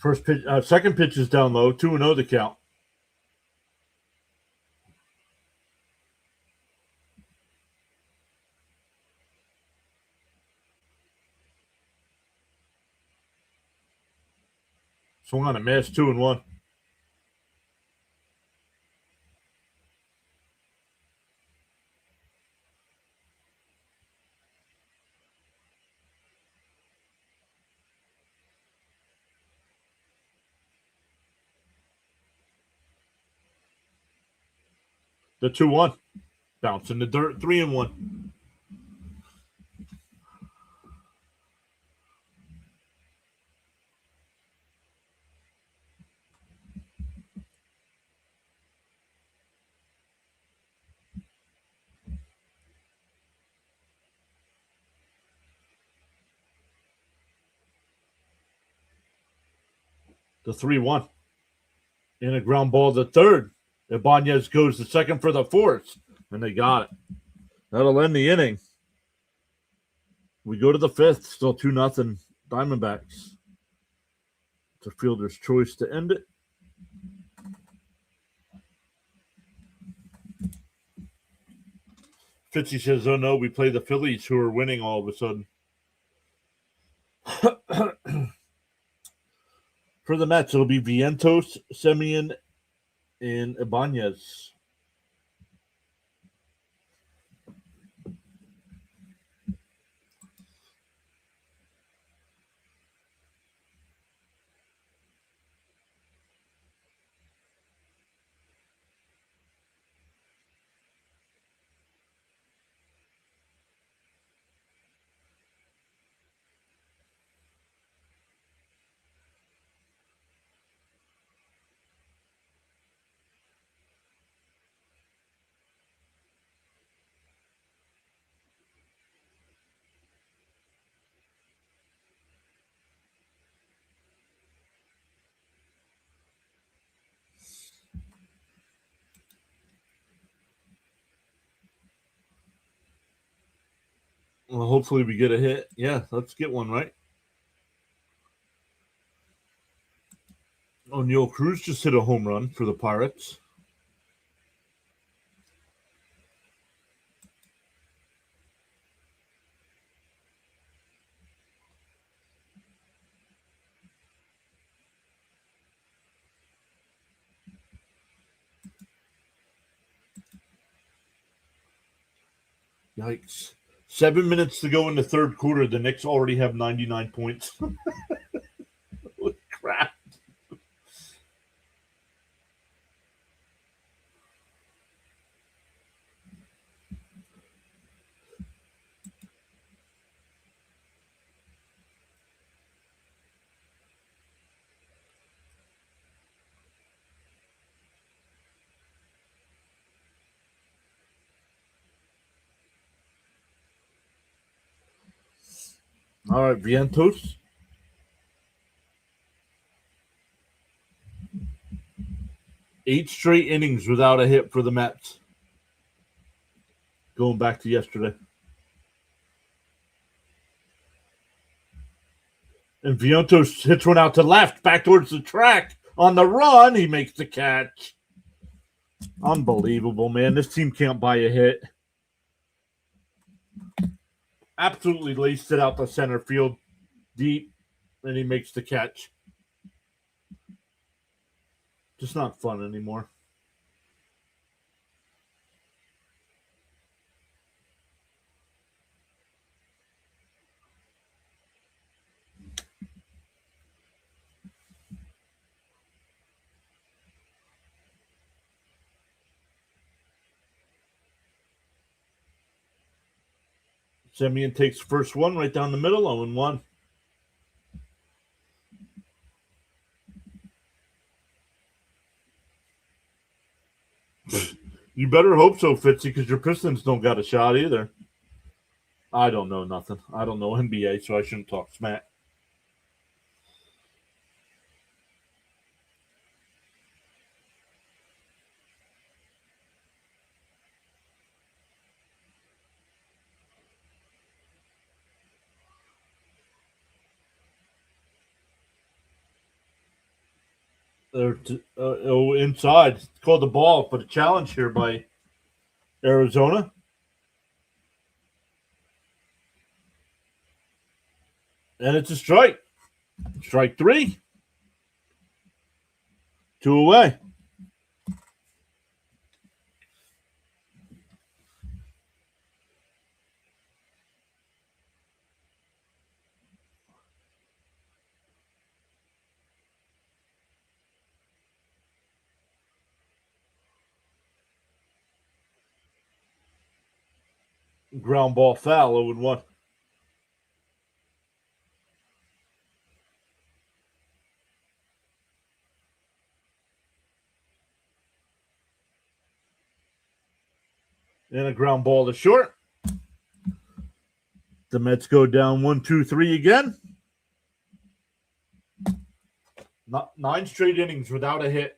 First pitch, second pitch is down low. 2-0 the count. Swung on a miss. 2-1. The 2-1. Bounce in the dirt. 3-1. The 3-1. In a ground ball to third. Ibanez goes to second for the fourth. And they got it. That'll end the inning. We go to the fifth. Still 2-0 Diamondbacks. It's a fielder's choice to end it. Fitzy says, oh no, we play the Phillies who are winning all of a sudden. For the Mets, it'll be Vientos, Semien, and Ibanez. Well, hopefully we get a hit. Yeah, let's get one, right? O'Neal Cruz just hit a home run for the Pirates. Yikes. 7 minutes to go in the third quarter. The Knicks already have 99 points. Holy crap. All right, Vientos. Eight straight innings without a hit for the Mets. Going back to yesterday. And Vientos hits one out to left, back towards the track. On the run, he makes the catch. Unbelievable, man. This team can't buy a hit. Absolutely laced it out to center field deep, and he makes the catch. Just not fun anymore. Semien takes the first one right down the middle, 0-1. You better hope so, Fitzy, because your Pistons don't got a shot either. I don't know nothing. I don't know NBA, so I shouldn't talk smack. Inside. It's called the ball, but a challenge here by Arizona. And it's a strike. Strike 3. 2 away. Ground ball foul, 0-1. And a ground ball to short. The Mets go down 1-2-3 again. 9 straight innings without a hit.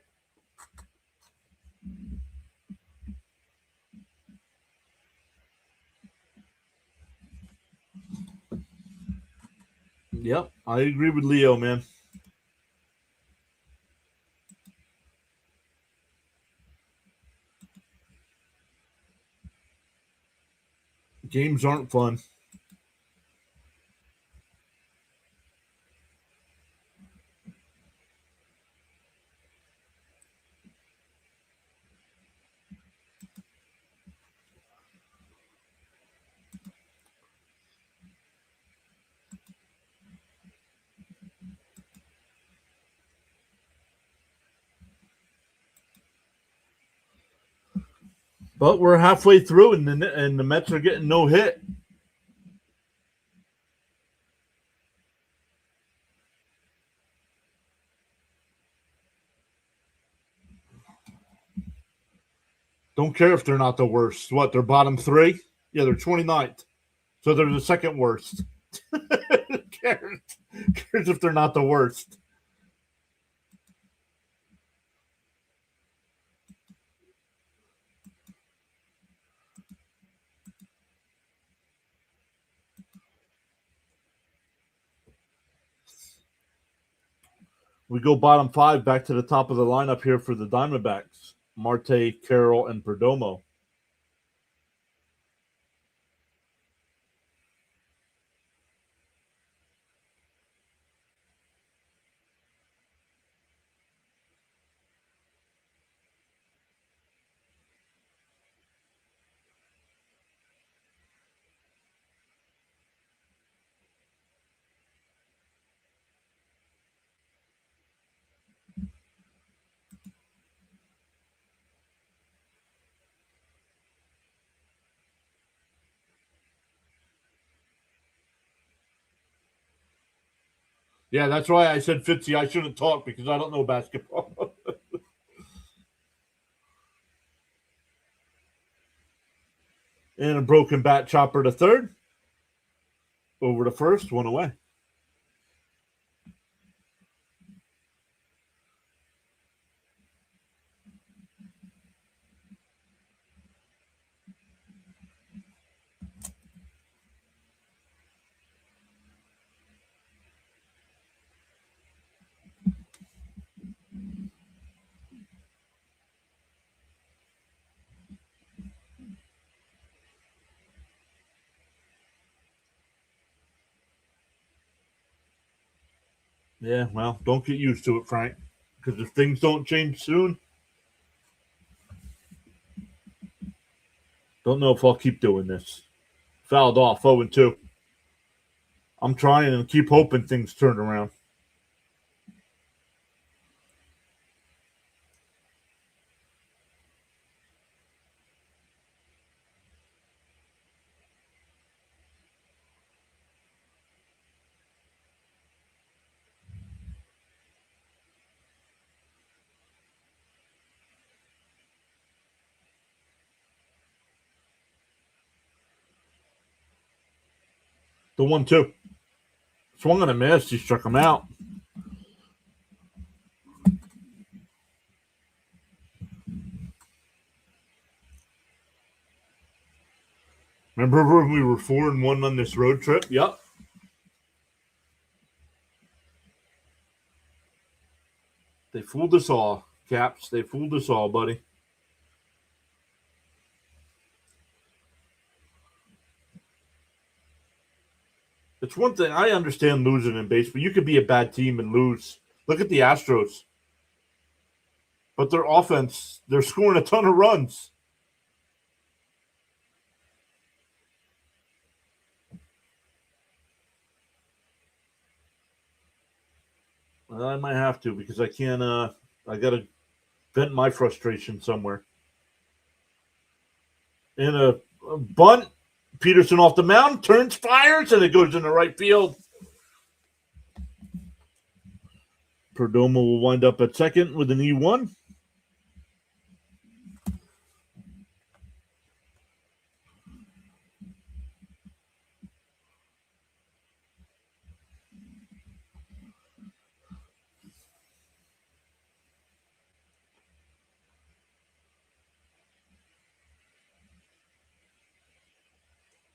Yep, I agree with Leo, man. Games aren't fun. But we're halfway through, and the Mets are getting no hit. Don't care if they're not the worst. What, they're bottom 3? Yeah, they're 29th. So they're the second worst. Who cares? Who cares if they're not the worst? We go bottom 5 back to the top of the lineup here for the Diamondbacks. Marte, Carroll, and Perdomo. Yeah, that's why I said Fitzy. I shouldn't talk because I don't know basketball. And a broken bat chopper to third. Over to first, 1 away. Yeah, well, don't get used to it, Frank. Because if things don't change soon, don't know if I'll keep doing this. Fouled off, 0-2. I'm trying and keep hoping things turn around. The 1-2. Swung on a miss. He struck him out. Remember when we were 4-1 on this road trip? Yep. – They fooled us all, Caps. They fooled us all, buddy. It's one thing I understand losing in baseball. You could be a bad team and lose. Look at the Astros. But their offense, they're scoring a ton of runs. Well, I might have to because I can't. I got to vent my frustration somewhere. In a bunt, Peterson off the mound, turns, fires, and it goes in the right field. Perdomo will wind up at second with an E1.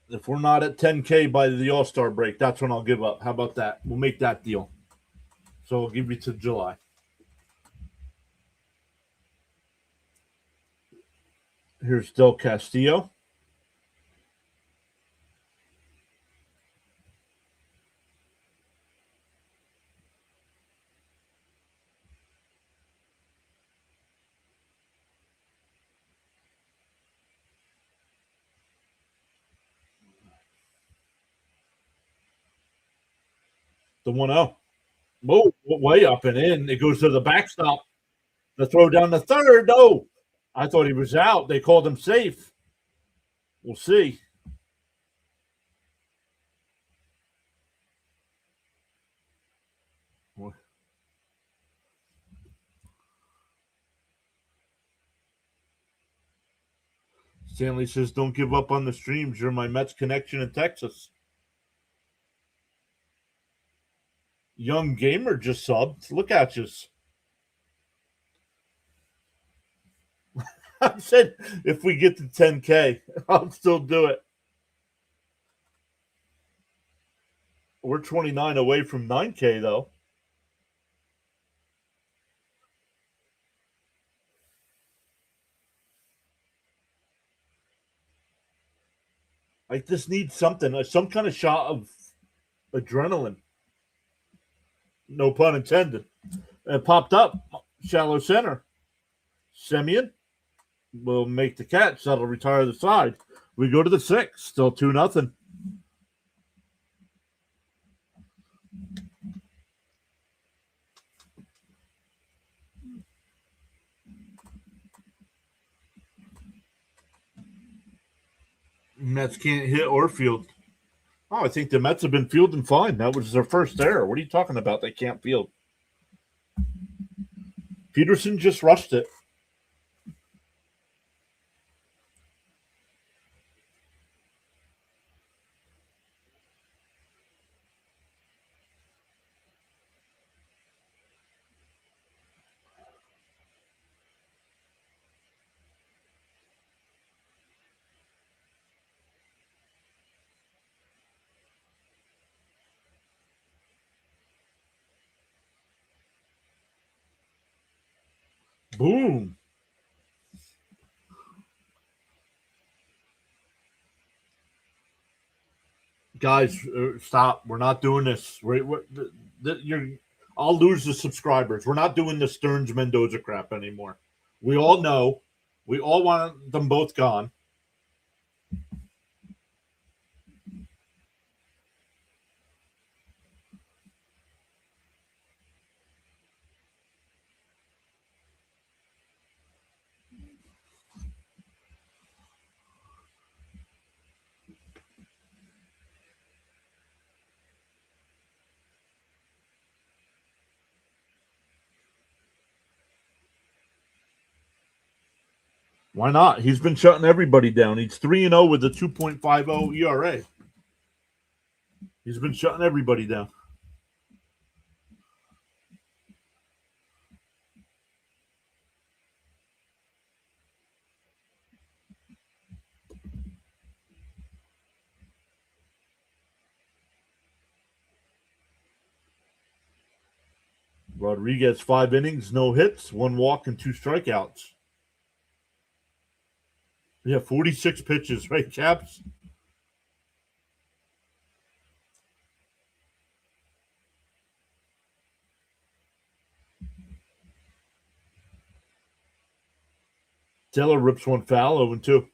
If we're not at 10K by the All-Star break, that's when I'll give up. How about that? We'll make that deal. So I'll give you to July. Here's Del Castillo. The 1-0. Whoa, way up and in. It goes to the backstop. The throw down the third. No, I thought he was out. They called him safe. We'll see. Stanley says, don't give up on the streams. You're my Mets connection in Texas. Young Gamer just subbed. Look at you. I said, if we get to 10K, I'll still do it. We're 29 away from 9K, though. I just need something, some kind of shot of adrenaline. No pun intended. It popped up. Shallow center. Semyon will make the catch. That'll retire the side. We go to the 6th. Still 2-0. Mets can't hit or field. Oh, I think the Mets have been fielding fine. That was their first error. What are you talking about? They can't field. Peterson just rushed it. Boom. Guys, stop. We're not doing this. I'll lose the subscribers. We're not doing the Stearns Mendoza crap anymore. We all know. We all want them both gone. Why not? He's been shutting everybody down. He's 3-0 with a 2.50 ERA. He's been shutting everybody down. Rodriguez, 5 innings, no hits, 1 walk, and 2 strikeouts. Yeah, 46 pitches, right, Caps? Taylor rips 1 foul, 0-2.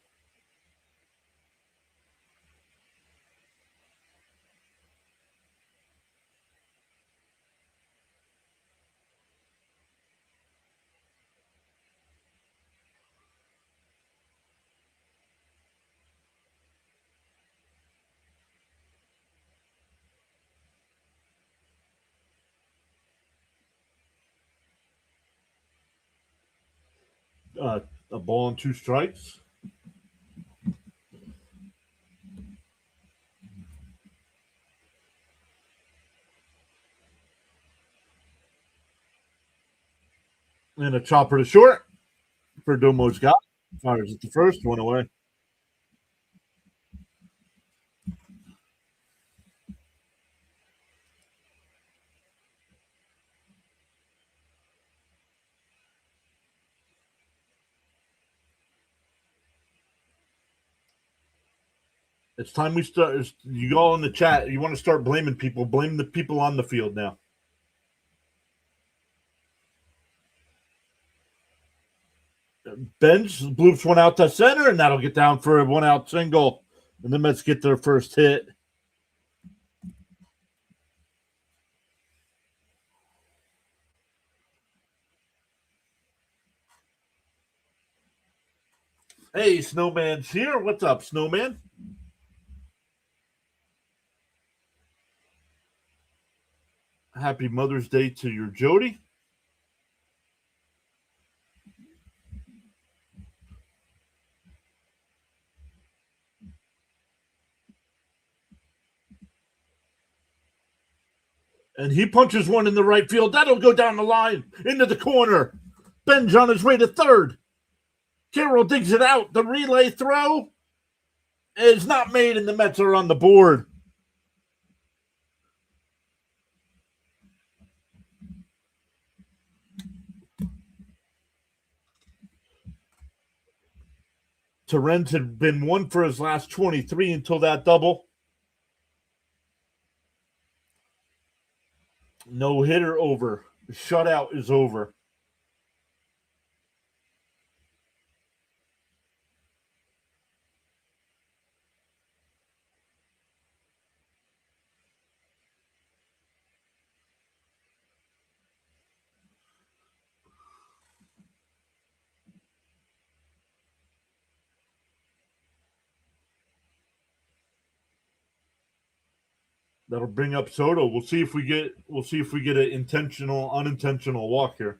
A ball and 2 strikes. And a chopper to short for Domo's got. Fires at the first, 1 away. It's time we start. You go in the chat. You want to start blaming people. Blame the people on the field now. Bench bloops 1 out to center, and that'll get down for a 1 out single. And the Mets get their first hit. Hey, Snowman's here. What's up, Snowman? Happy Mother's Day to your Jody. And he punches 1 in the right field. That'll go down the line into the corner. Ben's on his way to third. Carroll digs it out. The relay throw is not made, and the Mets are on the board. Terrence had been 1 for his last 23 until that double. No hitter over. The shutout is over. That'll bring up Soto. We'll see if we get an intentional, unintentional walk here.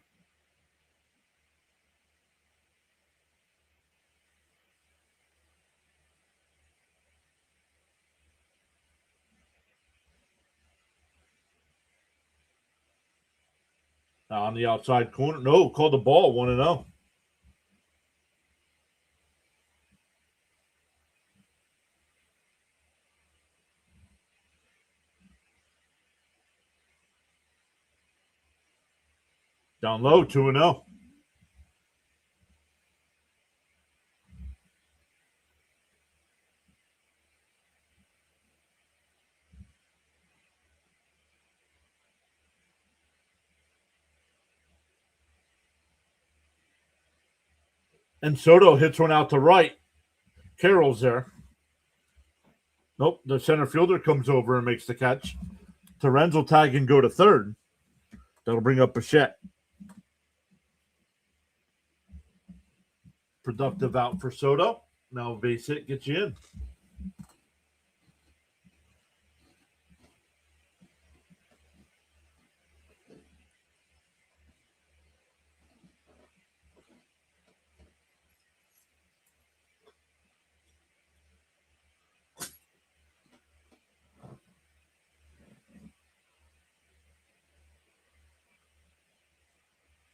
On the outside corner. No, call the ball 1-0. Down low, 2-0. And Soto hits 1 out to right. Carroll's there. Nope, the center fielder comes over and makes the catch. Terrence will tag and go to third. That'll bring up Bichette. Productive out for Soto. Now base hit gets you in.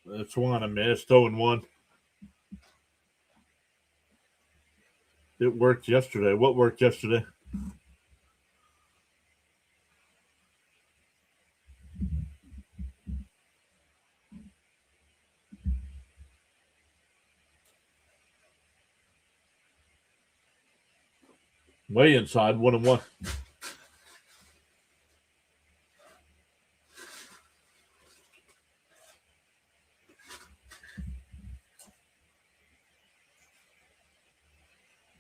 That's 1 I missed. 0-1. It worked yesterday. What worked yesterday? Way inside, 1-1.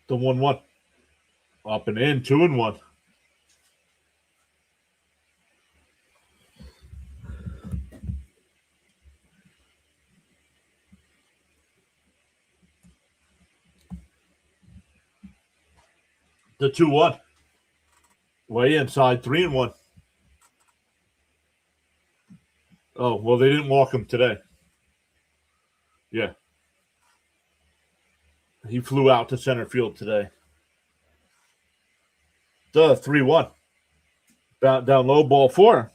The 1-1. Up and in, 2-1. The 2-1. Way inside, 3-1. Oh, well, they didn't walk him today. Yeah. He flew out to center field today. The 3-1. Down low, ball 4.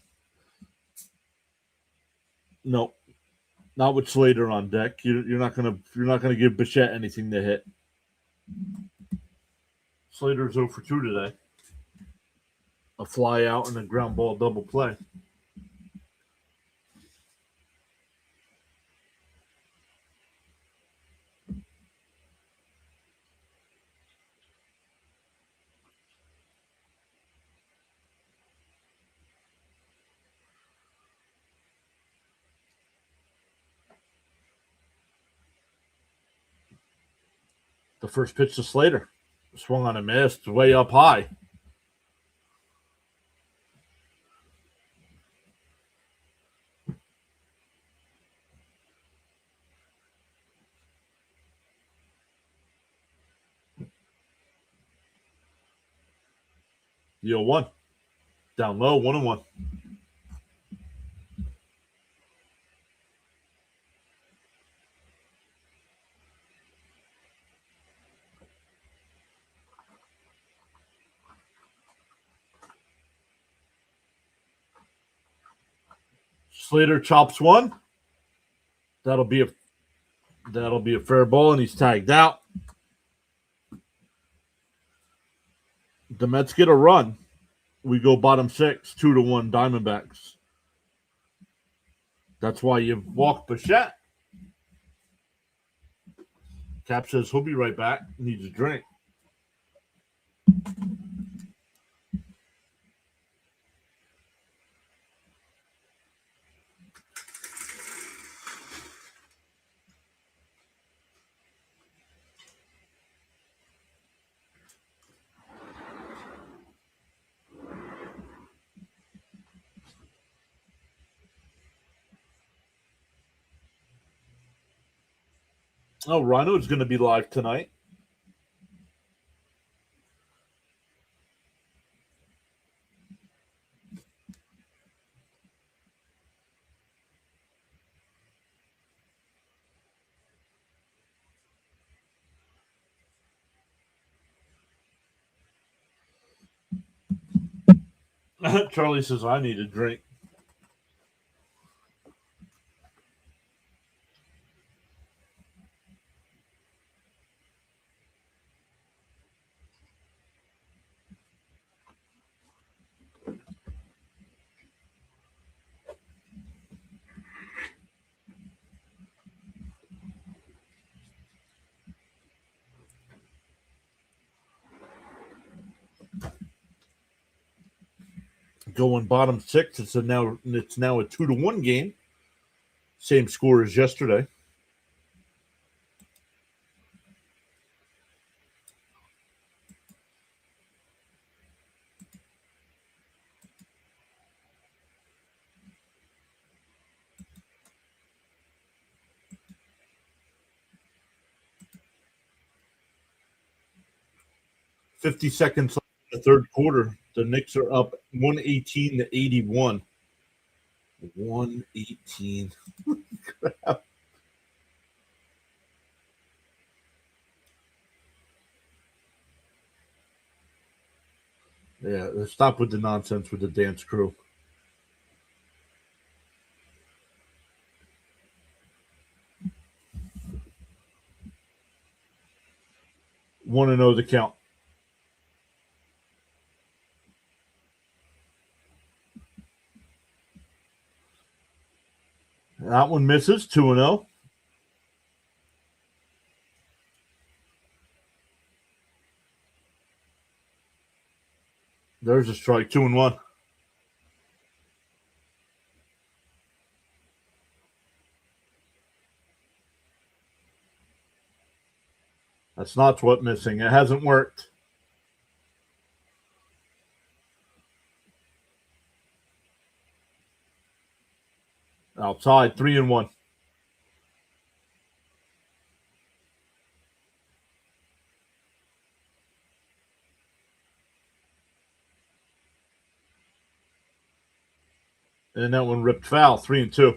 No, not with Slater on deck. You're not gonna give Bichette anything to hit. Slater's 0 for 2 today. A fly out and a ground ball double play. The first pitch to Slater. Swung on a miss, way up high. The 0-1. Down low, 1-1. Slater chops one. That'll be a fair ball, and he's tagged out. The Mets get a run. We go bottom 6, 2-1 Diamondbacks. That's why you walk Bichette. Cap says he'll be right back. Needs a drink. Oh, Rhino's going to be live tonight. Charlie says, I need a drink. Going bottom 6. It's now a 2-1 game. Same score as yesterday. $50 seconds left in the third quarter. The Knicks are up 118-81. 118. Crap. Yeah, stop with the nonsense with the dance crew. Want to know the count. That one misses, 2-0. There's a strike. 2-1. That's not what missing. It hasn't worked. Outside. 3-1. And that one ripped foul. 3-2.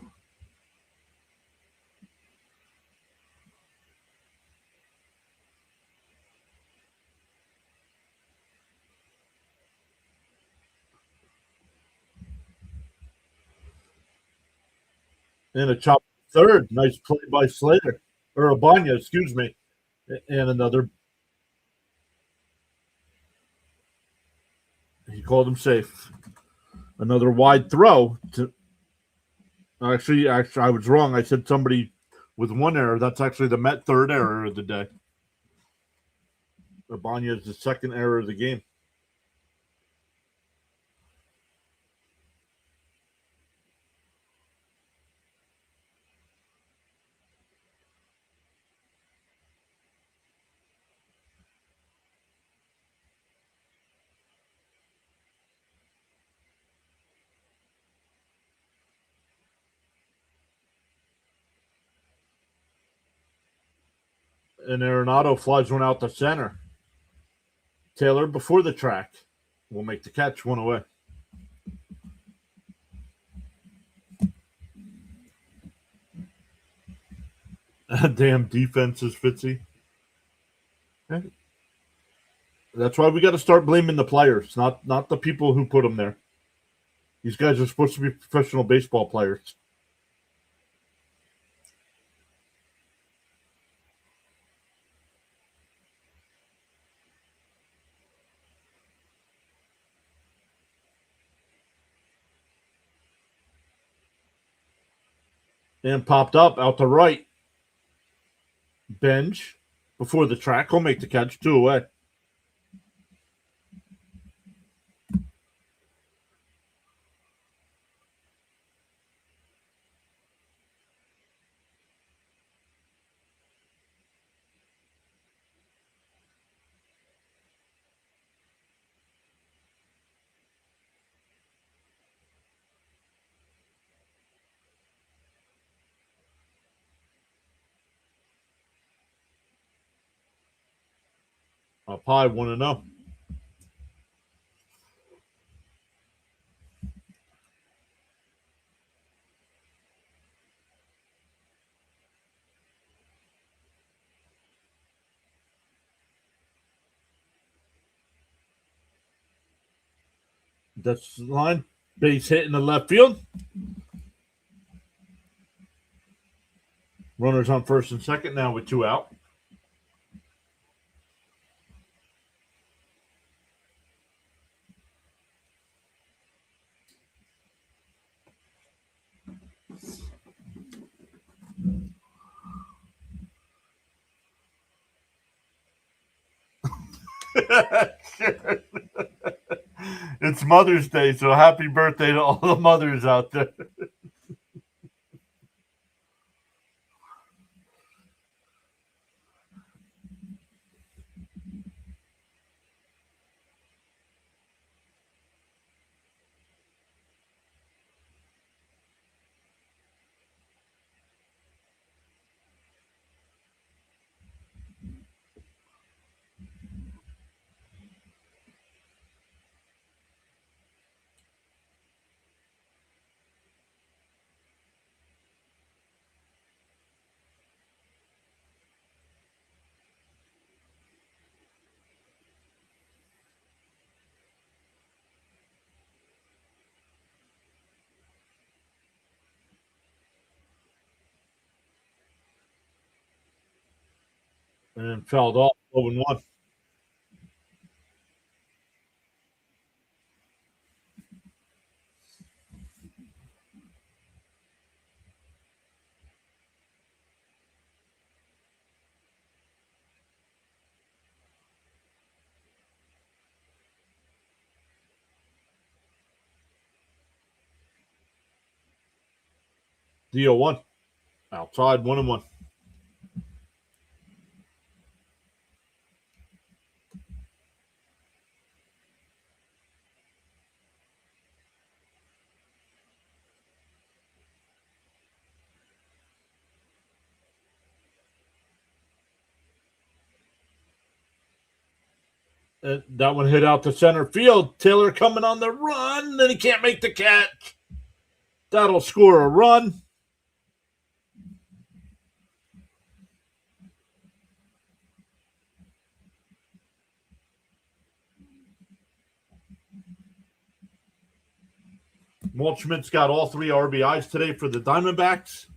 And a chop third. Nice play by Slater. Or Abanya, excuse me. And another. He called him safe. Another wide throw. Actually, I was wrong. I said somebody with one error. That's actually the Met third error of the day. Abanya is the second error of the game. And Arenado flies one out the center. Taylor before the track will make the catch. One away. Damn defenses, Fitzy. That's why we got to start blaming the players, not the people who put them there. These guys are supposed to be professional baseball players. And popped up out to right. Bench before the track. He'll make the catch. 2 away. Up high, 1-0. That's the line. Base hit in the left field. Runners on first and second now with 2 out. It's Mother's Day, so happy birthday to all the mothers out there. And fouled off. 0-1. The 0-1. Outside, 1-1. That one hit out to center field. Taylor coming on the run, and he can't make the catch. That'll score a run. Waldschmidt's got all 3 RBIs today for the Diamondbacks.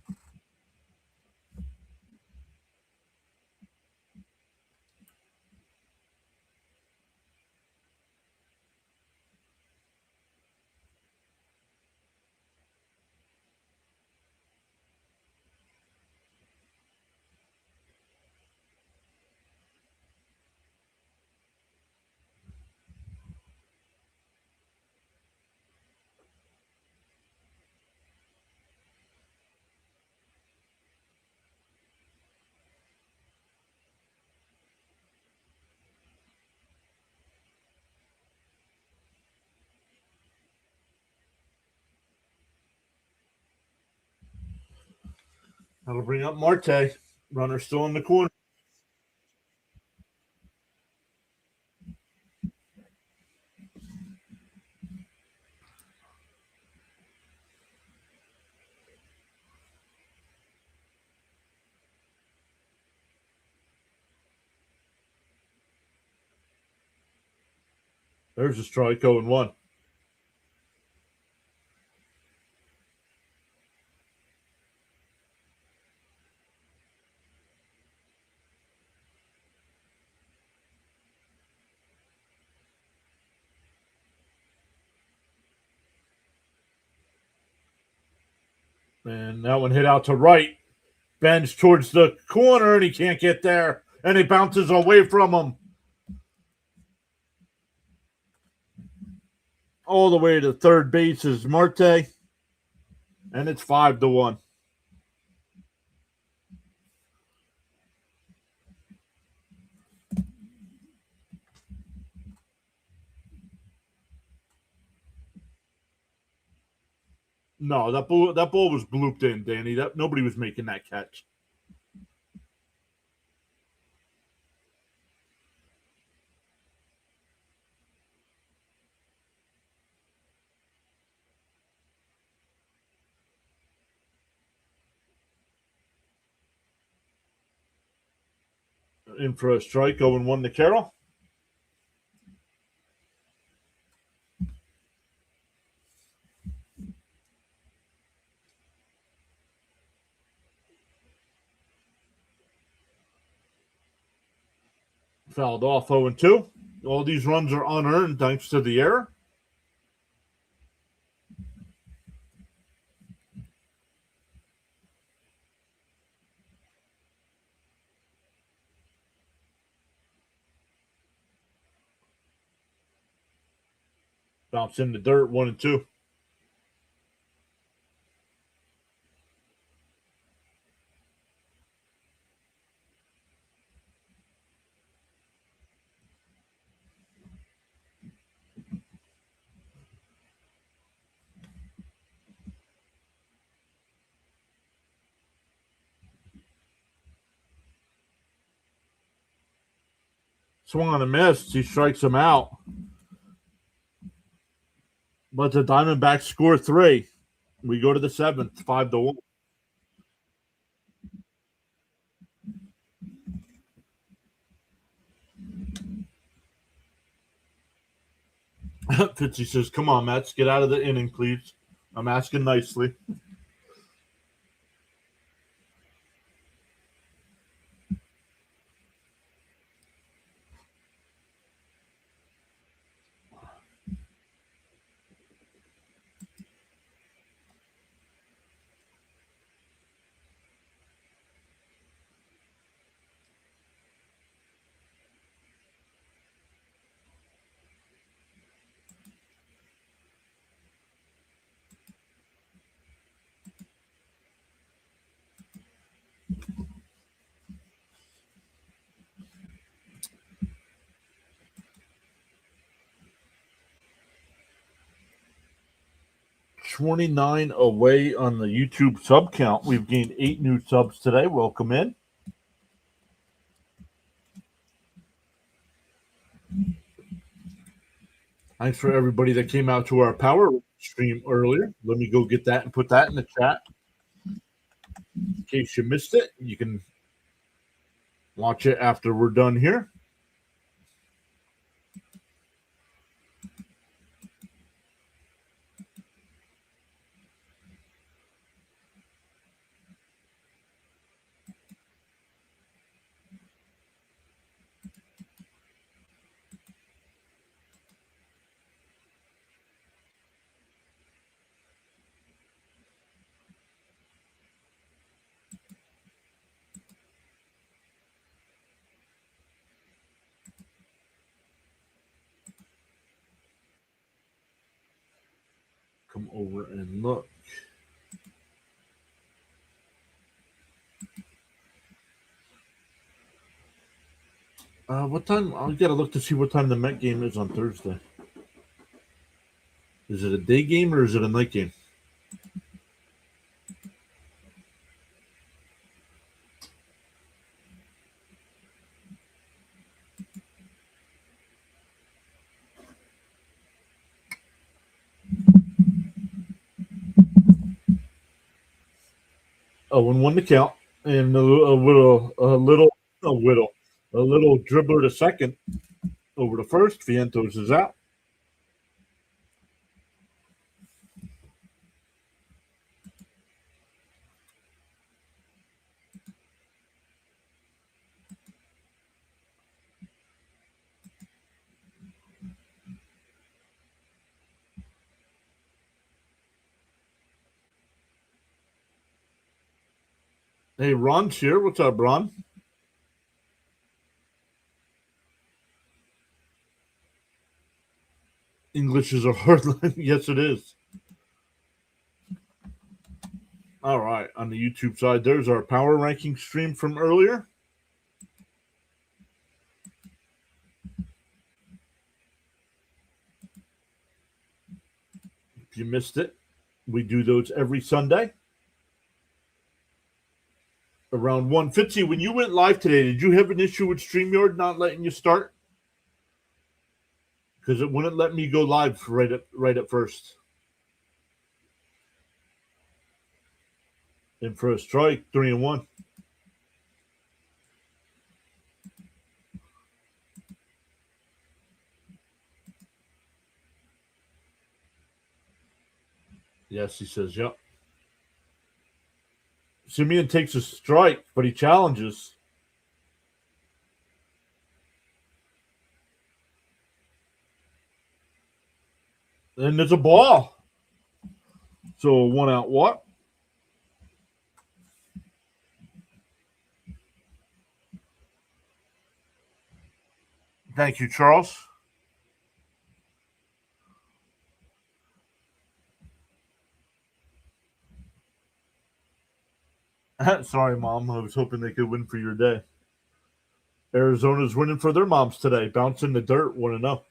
That'll bring up Marte. Runner still in the corner. There's a strike, 0-1. And that one hit out to right. Bends towards the corner, and he can't get there. And he bounces away from him. All the way to third base is Marte. And it's 5-1. No, that ball was blooped in, Danny. Nobody was making that catch. In for a strike, 0-1 to Carroll. Fouled off, 0-2. All these runs are unearned thanks to the error. Bounce in the dirt, 1-2. Swung on a miss. He strikes him out. But the Diamondbacks score 3. We go to the 7th, 5-1. Fitzy says, "Come on, Mets, get out of the inning, please. I'm asking nicely." 29 away on the YouTube sub count. We've gained 8 new subs today. Welcome in. Thanks for everybody that came out to our power stream earlier. Let me go get that and put that in the chat. In case you missed it, you can watch it after we're done here. Come over and look. What time? I gotta look to see what time the Met game is on Thursday. Is it a day game or is it a night game? Oh, and 1 to count, and a little dribbler to second over to first. Vientos is out. Hey, Ron's here. What's up, Ron? English is a hard line. Yes, it is. All right. On the YouTube side, there's our power ranking stream from earlier. If you missed it, we do those every Sunday. Around 1:50. When you went live today, did you have an issue with StreamYard not letting you start? Because it wouldn't let me go live right at first. And for a strike, 3-1. Yes, he says, yep. Simeon takes a strike, but he challenges. And there's a ball. So a 1-out walk. Thank you, Charles. Sorry, Mom. I was hoping they could win for your day. Arizona's winning for their moms today. Bouncing the dirt, 1-0.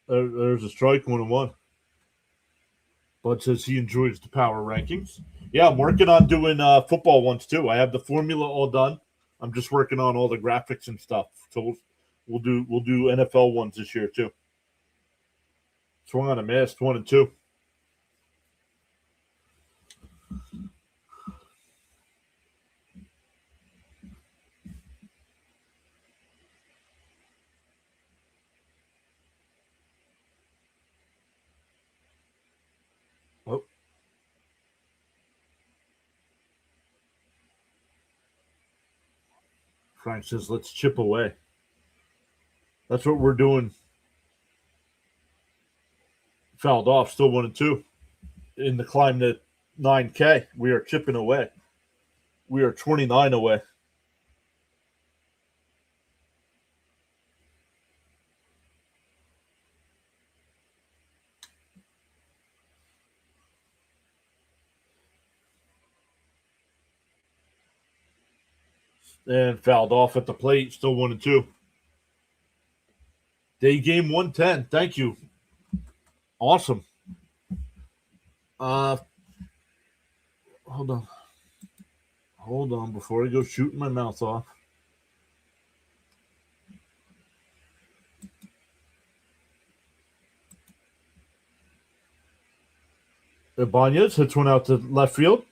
There's a strike, 1-1. Bud says he enjoys the power rankings. Yeah, I'm working on doing football ones too. I have the formula all done. I'm just working on all the graphics and stuff. So we'll do NFL ones this year too. Swung on a miss, 1-2. Oh. Frank says, let's chip away. That's what we're doing. Fouled off, still 1-2. In the climb to 9K, we are chipping away. We are 29 away. and fouled off at the plate. Still 1-2. Day game 110. Thank you. Awesome. Hold on. Hold on before I go shooting my mouth off. Ibanez hits one out to left field.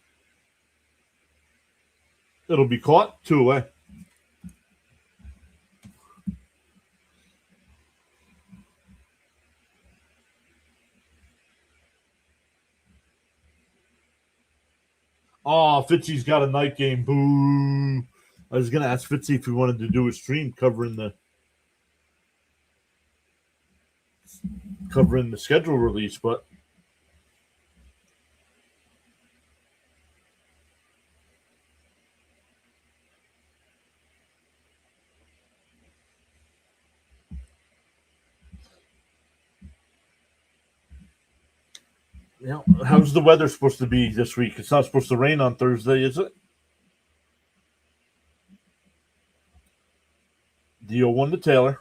It'll be caught. 2 away. Oh, Fitzy's got a night game. Boo. I was going to ask Fitzy if he wanted to do a stream covering the schedule release, but yeah, how's the weather supposed to be this week? It's not supposed to rain on Thursday, is it? The 0-1 to Taylor.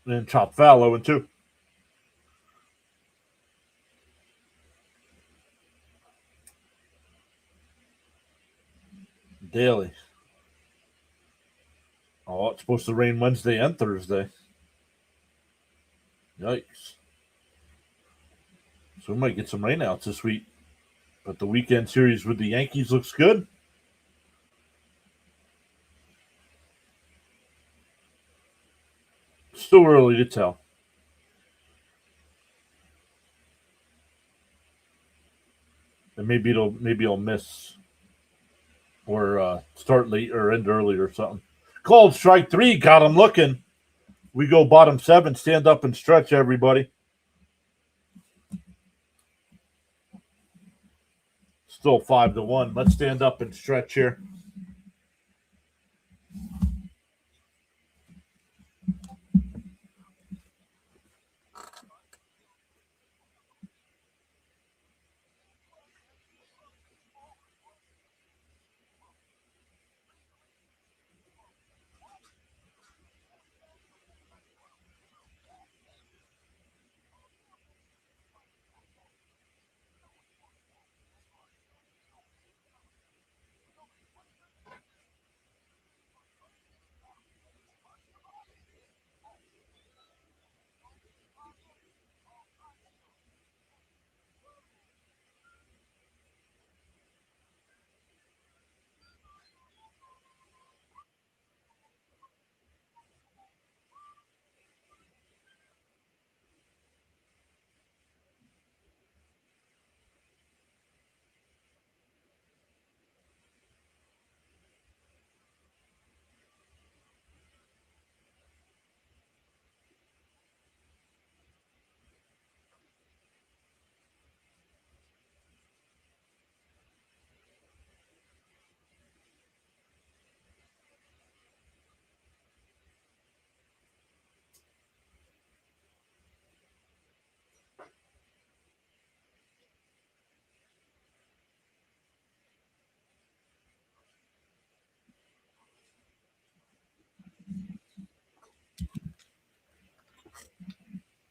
And chop foul 0-2. Daly. Oh, it's supposed to rain Wednesday and Thursday. Yikes. So we might get some rainouts this week. But the weekend series with the Yankees looks good. Still early to tell. And maybe it'll miss or start late or end early or something. Called strike 3. Got him looking. We go bottom 7. Stand up and stretch, everybody. Still 5-1. Let's stand up and stretch here.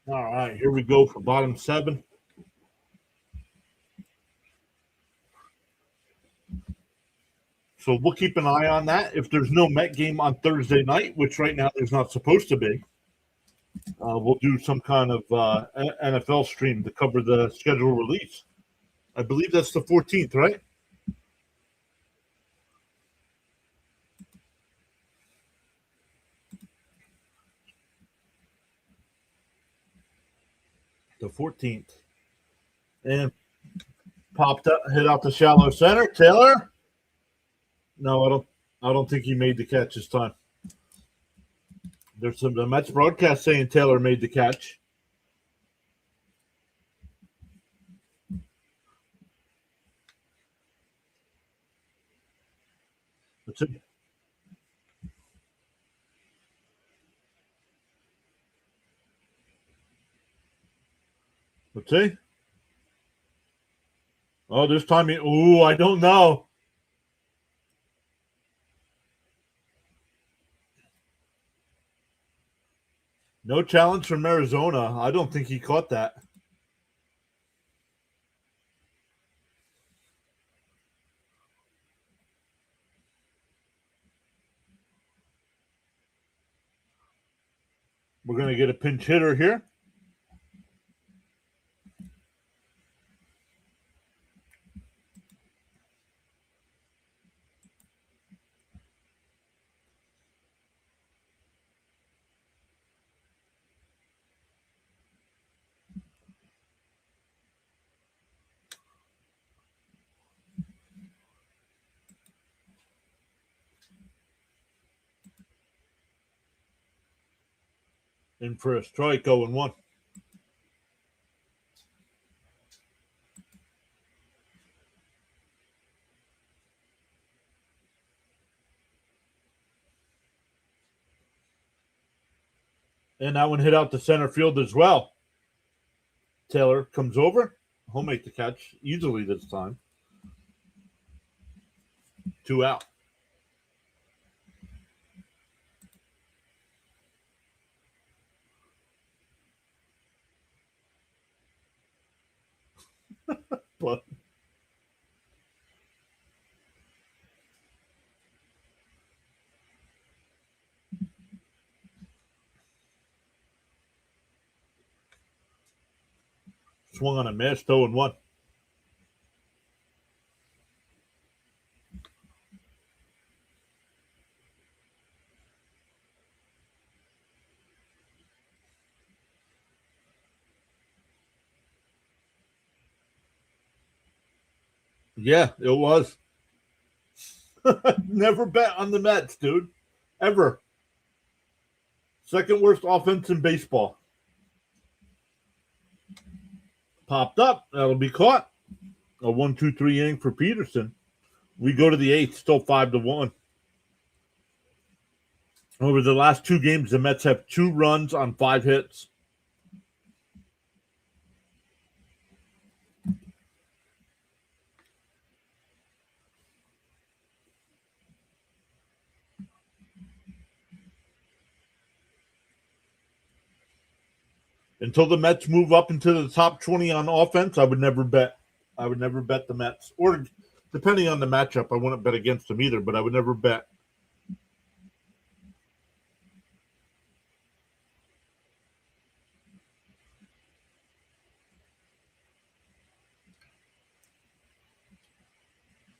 All right, here we go for bottom 7. So we'll keep an eye on that. If there's no Met game on Thursday night, which right now there's not supposed to be, we'll do some kind of NFL stream to cover the schedule release. I believe that's the 14th, right? The 14th. And popped up, hit out the shallow center. Taylor? No, I don't think he made the catch this time. There's the Mets broadcast saying Taylor made the catch. Let's see. Let's see. Oh, there's timing. Ooh, I don't know. No challenge from Arizona. I don't think he caught that. We're going to get a pinch hitter here. In for a strike, 0-1. And that one hit out to center field as well. Taylor comes over. He'll make the catch easily this time. 2 out. But swung on a miss, 0-1. Yeah, it was. Never bet on the Mets, dude. Ever. Second worst offense in baseball. Popped up. That'll be caught. A 1-2-3 inning for Peterson. We go to the 8th, still 5-1. Over the last 2 games, the Mets have 2 runs on 5 hits. Until the Mets move up into the top 20 on offense, I would never bet. I would never bet the Mets. Or depending on the matchup, I wouldn't bet against them either, but I would never bet.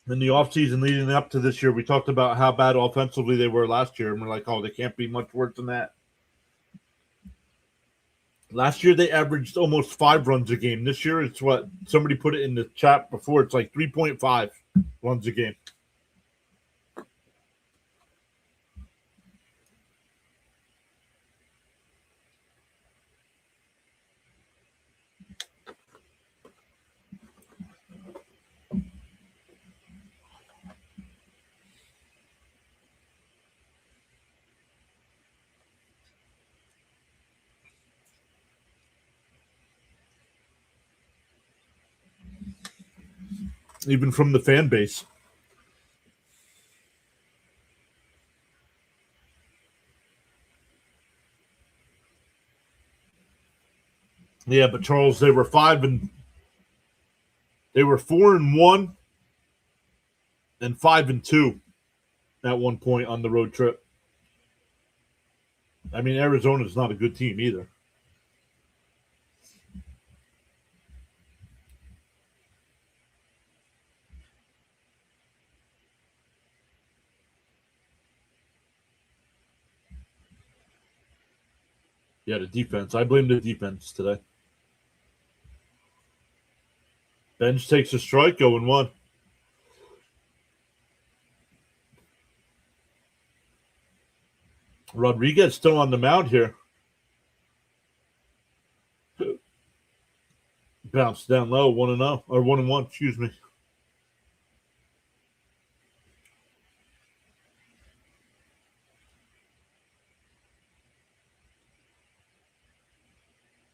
In the offseason leading up to this year, we talked about how bad offensively they were last year, and we're like, oh, they can't be much worse than that. Last year, they averaged almost 5 runs a game. This year, it's what somebody put it in the chat before. It's like 3.5 runs a game. Even from the fan base. Yeah, but Charles, they were 4-1 and 5-2 at one point on the road trip. I mean, Arizona's not a good team either. Yeah, the defense. I blame the defense today. Bench takes a strike, 0-1. Rodriguez still on the mound here. Bounced down low, 1-0 or 1-1. Excuse me.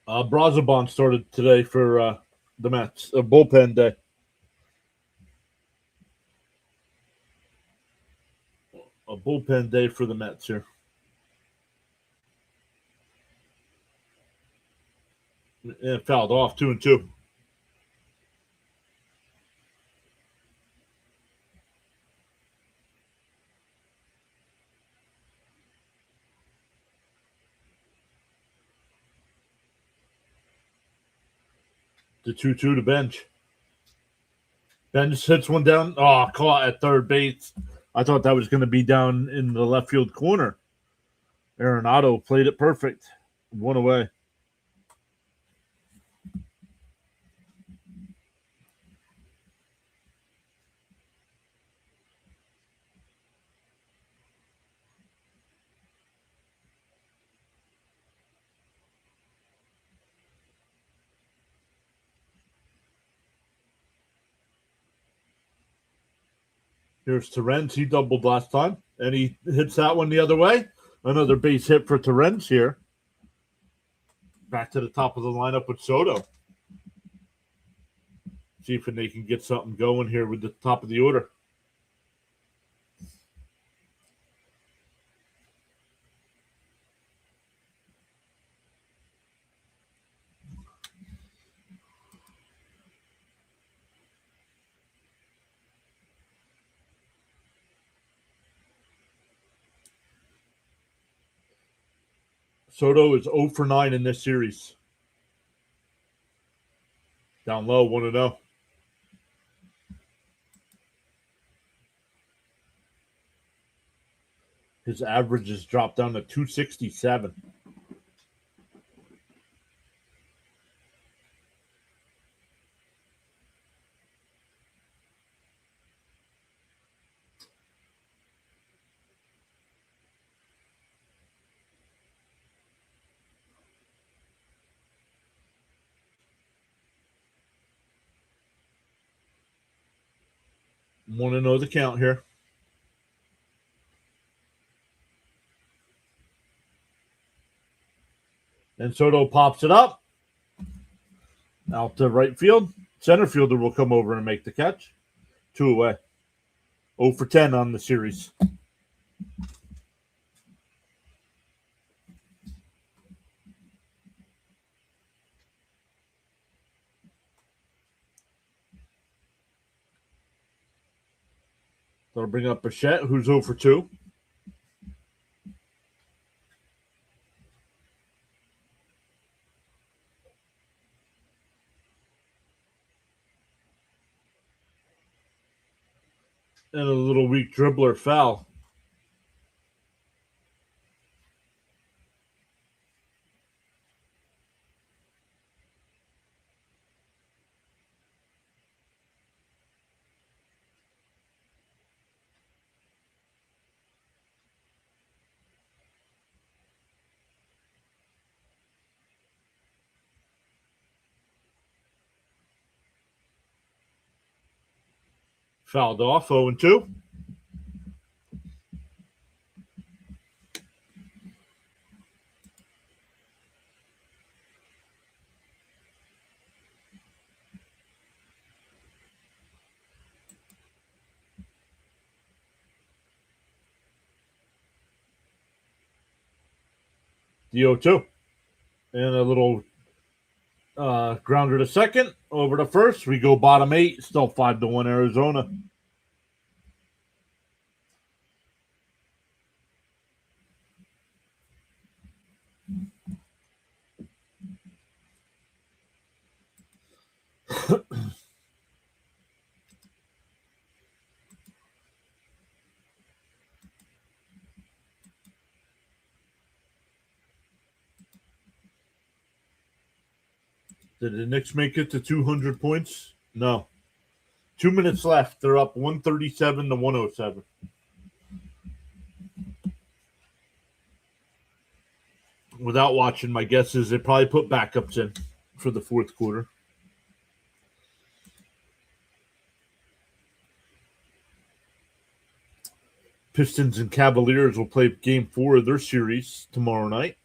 Brazabon started today for the Mets. A bullpen day. A bullpen day for the Mets here. And fouled off 2-2. The 2-2 to Bench. Bench hits one down. Oh, caught at third base. I thought that was going to be down in the left field corner. Arenado played it perfect. One away. Here's Torrens. He doubled last time, and he hits that one the other way. Another base hit for Torrens here. Back to the top of the lineup with Soto. See if they can get something going here with the top of the order. Soto is 0 for 9 in this series. Down low, 1-0. His average has dropped down to 267. Want to know the count here. And Soto pops it up. Out to right field. Center fielder will come over and make the catch. 2 away. 0 for 10 on the series. That'll bring up Bichette, who's 0 for 2. And a little weak dribbler foul. Fouled off, 0-2. The 0-2. And a little grounder to second. Over to first. We go bottom 8. Still 5-1 Arizona. Did the Knicks make it to 200 points? No. 2 minutes left. They're up 137 to 107. Without watching, my guess is they probably put backups in for the fourth quarter. Pistons and Cavaliers will play game 4 of their series tomorrow night.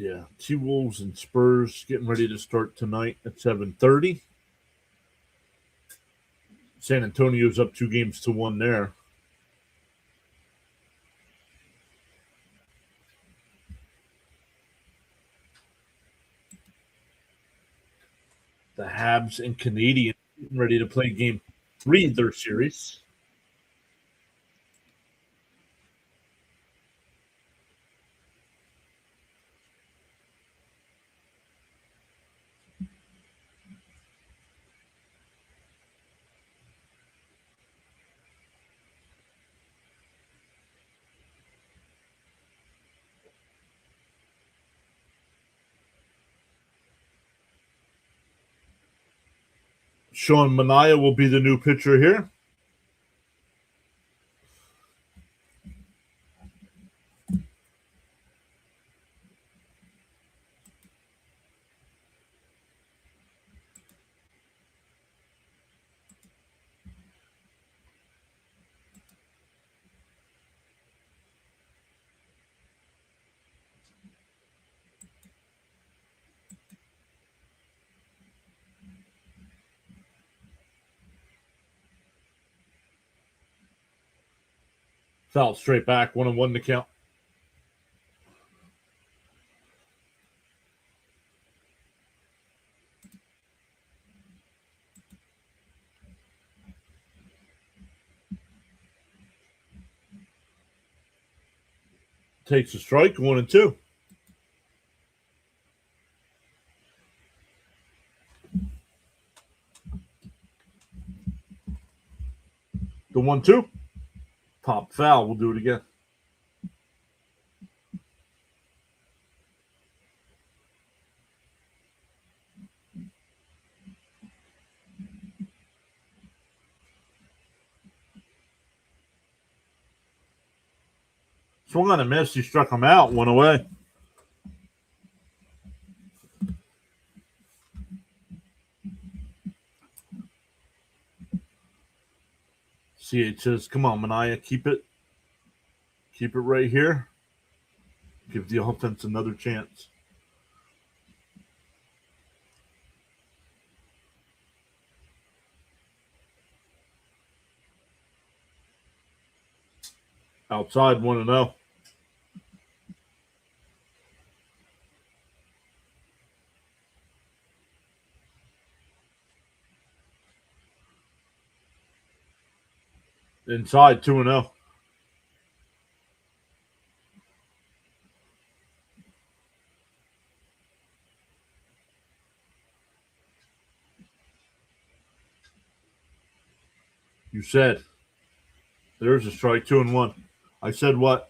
Yeah, T-Wolves and Spurs getting ready to start tonight at 7:30. San Antonio's up 2-1 there. The Habs and Canadians getting ready to play game 3 of their series. Sean Manaea will be the new pitcher here. Foul straight back, 1-1 to count. Takes a strike, 1-2. The 1-2. Pop foul. We'll do it again. Swung on a miss. He struck him out. One away. CH says, come on, Manaea, keep it. Keep it right here. Give the offense another chance. Outside, 1-0. Inside, 2-0. You said. There's a strike, 2-1. I said what?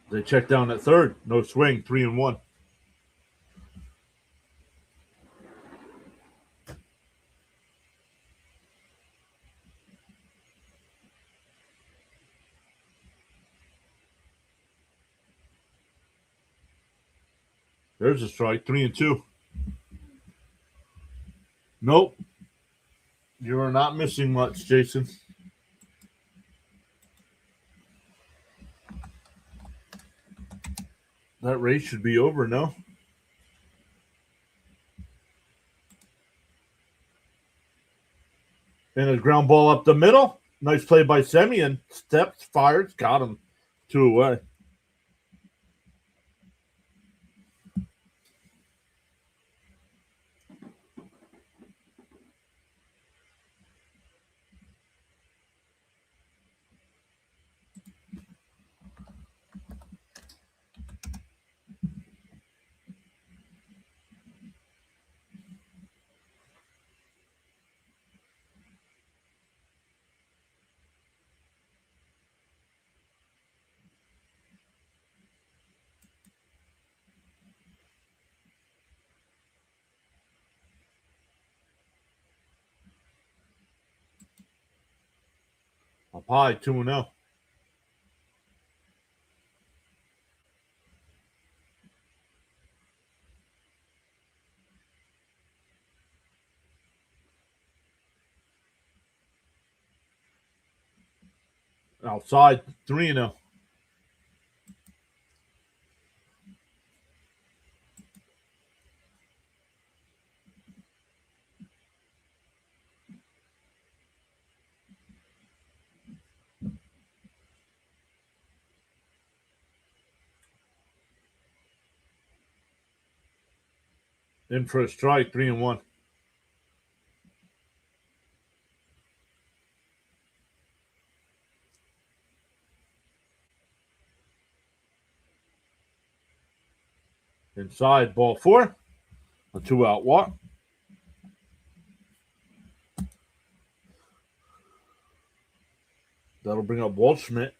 They check down at third. No swing, 3-1. There's a strike, 3-2. Nope. You are not missing much, Jason. That race should be over, no? And a ground ball up the middle. Nice play by Semien. Steps, fires, got him. 2 away. Up high, 2-0. Outside, 3-0. In for a strike, 3-1. Inside, ball 4. A 2-out walk. That'll bring up Waldschmidt.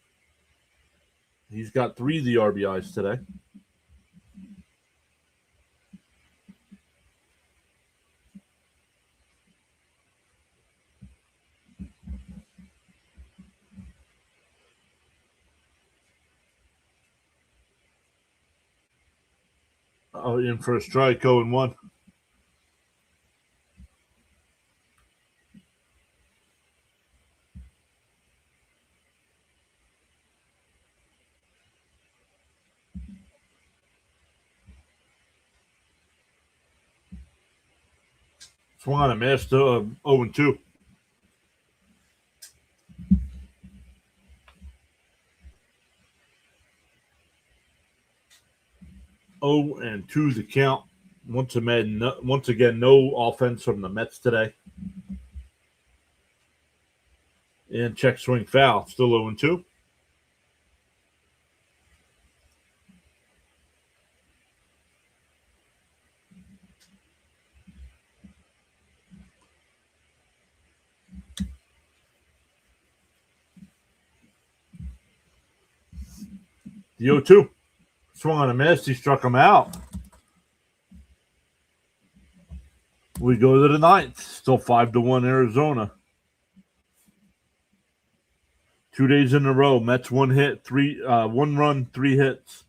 He's got 3 of the RBIs today. In for a strike, 0-1. Swung on a miss, 0-2. Oh and 2 the count. Once again, no offense from the Mets today. And check swing foul, still 0-2. The 0-2. Swung on a miss. He struck him out. We go to the 9th. Still 5-1 Arizona. 2 days in a row. Mets 1 hit, 1 run, 3 hits.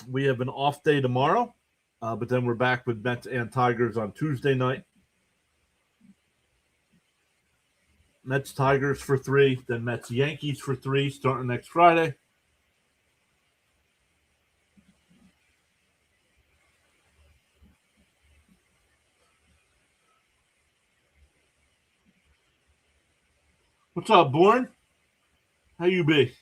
We have an off day tomorrow, but then we're back with Mets and Tigers on Tuesday night. Mets Tigers for 3, then Mets Yankees for 3 starting next Friday. What's up, Bourne? How you be?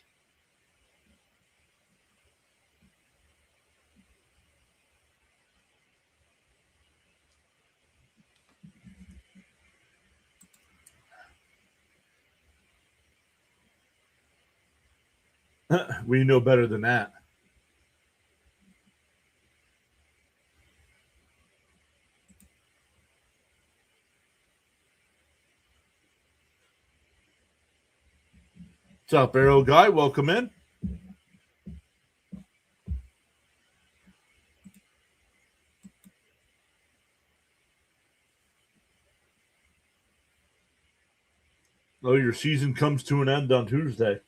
We know better than that. What's up, Arrow Guy? Welcome in. Oh, your season comes to an end on Tuesday.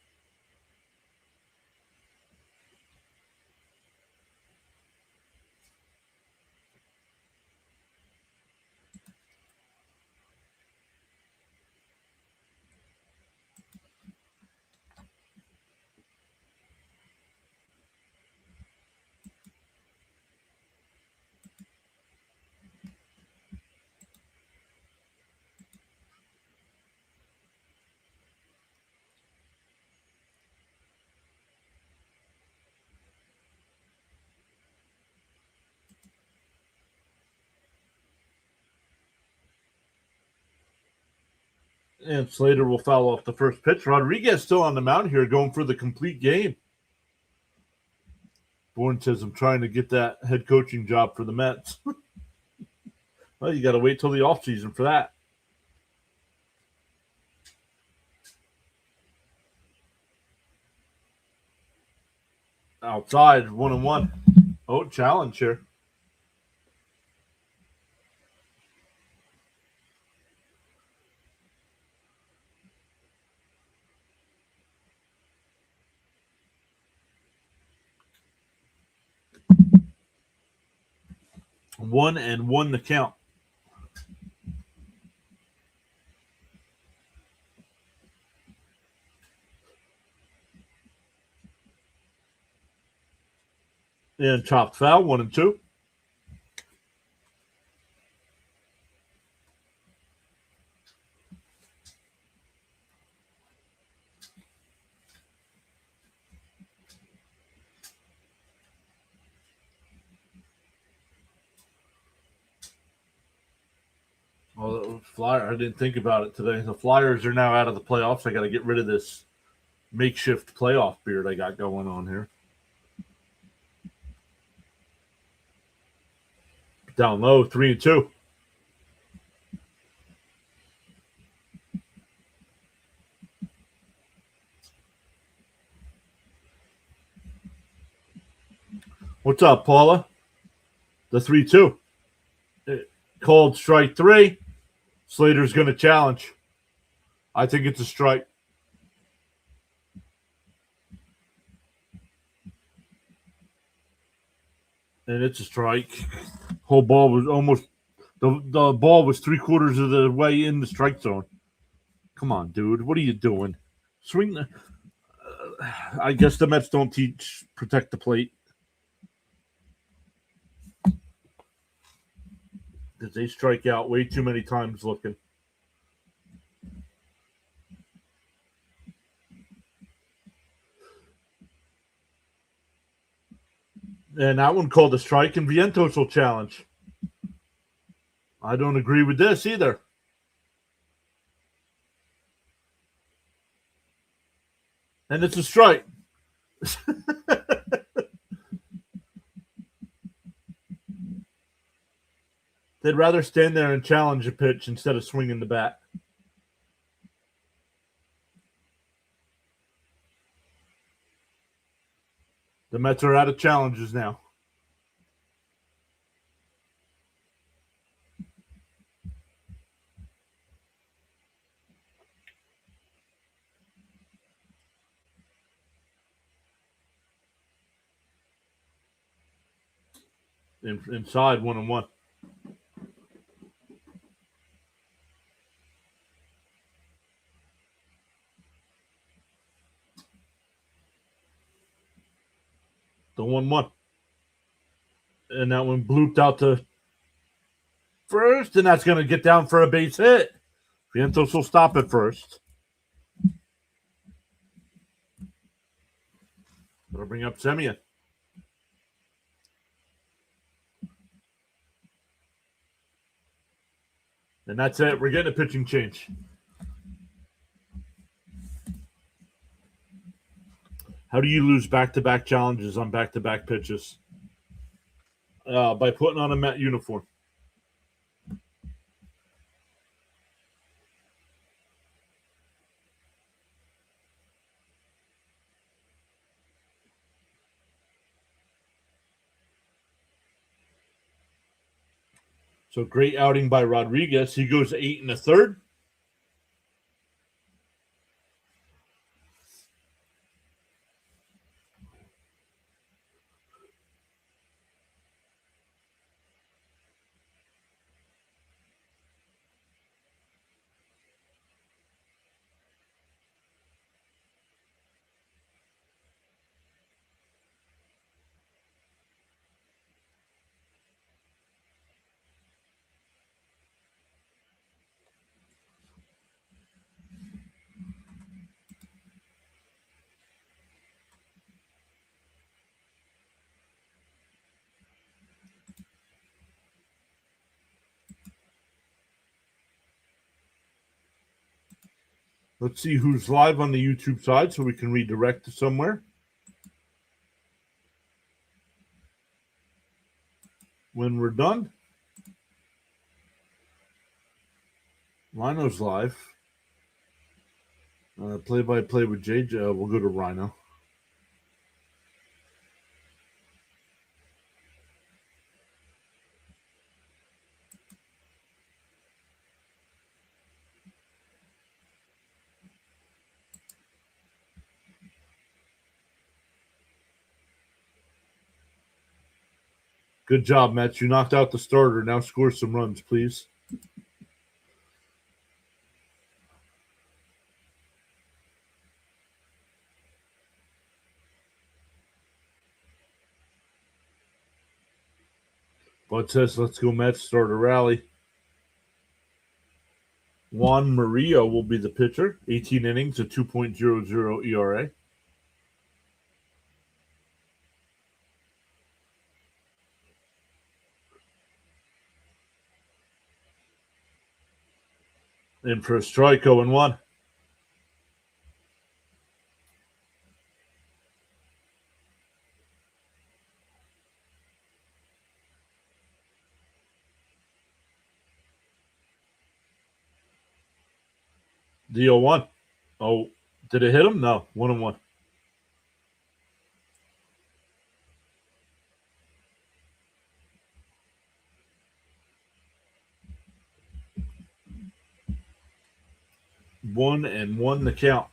And Slater will foul off the first pitch. Rodriguez still on the mound here, going for the complete game. Bourne says, I'm trying to get that head coaching job for the Mets. Well, you got to wait till the offseason for that. Outside, 1-1. Oh, challenge here. 1-1 the count. And chopped foul, 1-2. Well, the Flyer, I didn't think about it today. The Flyers are now out of the playoffs. I got to get rid of this makeshift playoff beard I got going on here. Down low, 3-2. What's up, Paula? The 3-2. Called strike 3. Slater's going to challenge. I think it's a strike. And it's a strike. Whole ball was almost the ball was 3/4 of the way in the strike zone. Come on, dude. What are you doing? Swing. I guess the Mets don't teach protect the plate. Because they strike out way too many times looking. And that one called a strike, and Vientos will challenge. I don't agree with this either. And it's a strike. They'd rather stand there and challenge a pitch instead of swinging the bat. The Mets are out of challenges now. Inside 1-1. The 1-1. And that one blooped out to first, and that's going to get down for a base hit. Vientos will stop at first. That'll bring up Semien. And that's it. We're getting a pitching change. How do you lose back-to-back challenges on back-to-back pitches? By putting on a Met uniform. So great outing by Rodriguez. He goes 8 1/3. Let's see who's live on the YouTube side so we can redirect to somewhere. When we're done, Rhino's live. Play-by-play with JJ. We'll go to Rhino. Good job, Mets. You knocked out the starter. Now score some runs, please. Bud says, let's go Mets, start a rally. Juan Murillo will be the pitcher. 18 innings, a 2.00 ERA. In for a strike, 0-1. The 0-1. Oh, did it hit him? No, 1-1. One and one the count.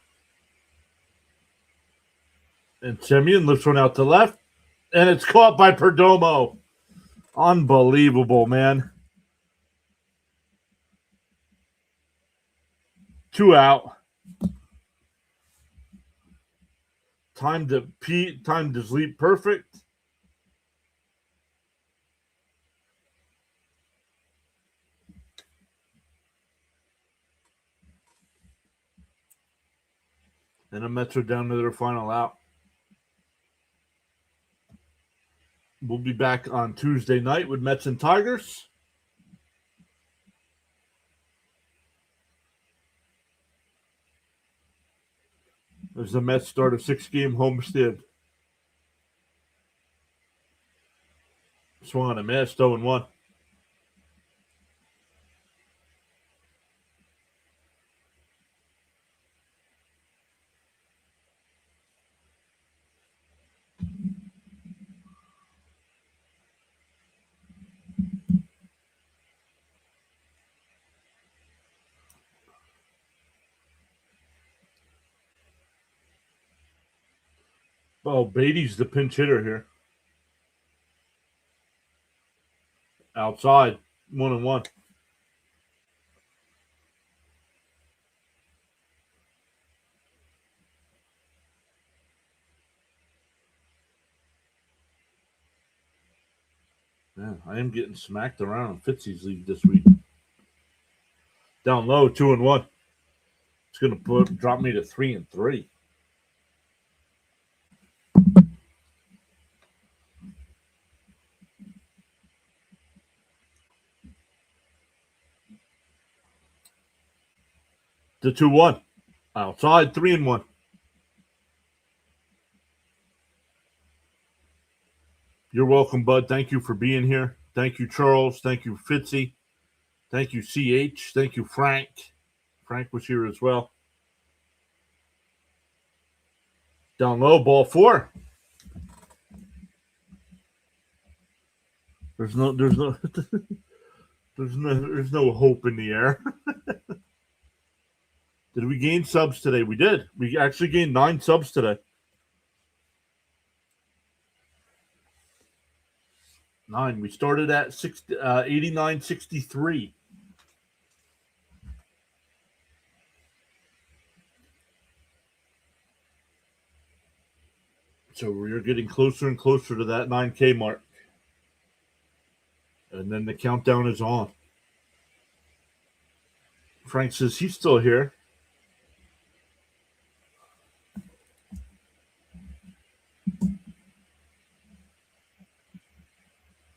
And Semyon lifts one out to left, and it's caught by Perdomo. Unbelievable, man. 2 out. Time to sleep perfect. And the Mets are down to their final out. We'll be back on Tuesday night with Mets and Tigers. As the Mets start a 6-game homestand. Swung on a miss, 0-1. Oh, Beatty's the pinch hitter here. Outside, 1-1. Man, I am getting smacked around in Fitzy's league this week. Down low, 2-1. It's going to drop me to 3-3. The 2-1. Outside, 3-1. You're welcome, Bud. Thank you for being here. Thank you, Charles. Thank you, Fitzy. Thank you, CH. Thank you, Frank. Frank was here as well. Down low, ball 4. There's no hope in the air. Did we gain subs today? We did. We actually gained 9 subs today. 9. We started at 89.63. So we're getting closer and closer to that 9K mark. And then the countdown is on. Frank says he's still here.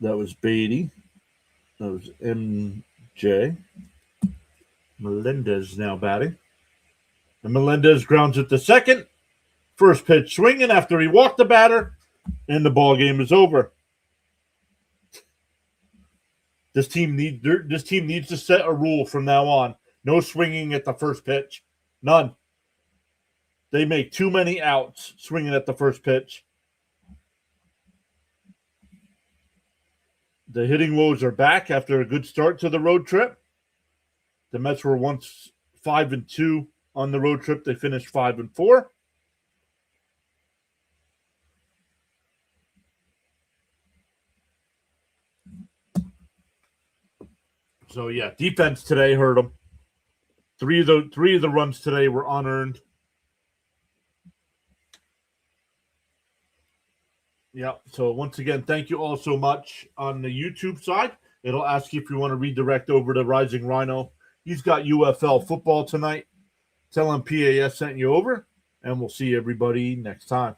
That was Beatty. That was MJ. Melendez now batting. And Melendez grounds it to second. First pitch swinging after he walked the batter. And the ball game is over. This team needs to set a rule from now on. No swinging at the first pitch. None. They make too many outs swinging at the first pitch. The hitting woes are back after a good start to the road trip. The Mets were once 5-2 on the road trip. They finished 5-4. So yeah, defense today hurt them. Three of the runs today were unearned. Yeah. So once again, thank you all so much. On the YouTube side, it'll ask you if you want to redirect over to Rising Rhino. He's got UFL football tonight. Tell him PAS sent you over, and we'll see everybody next time.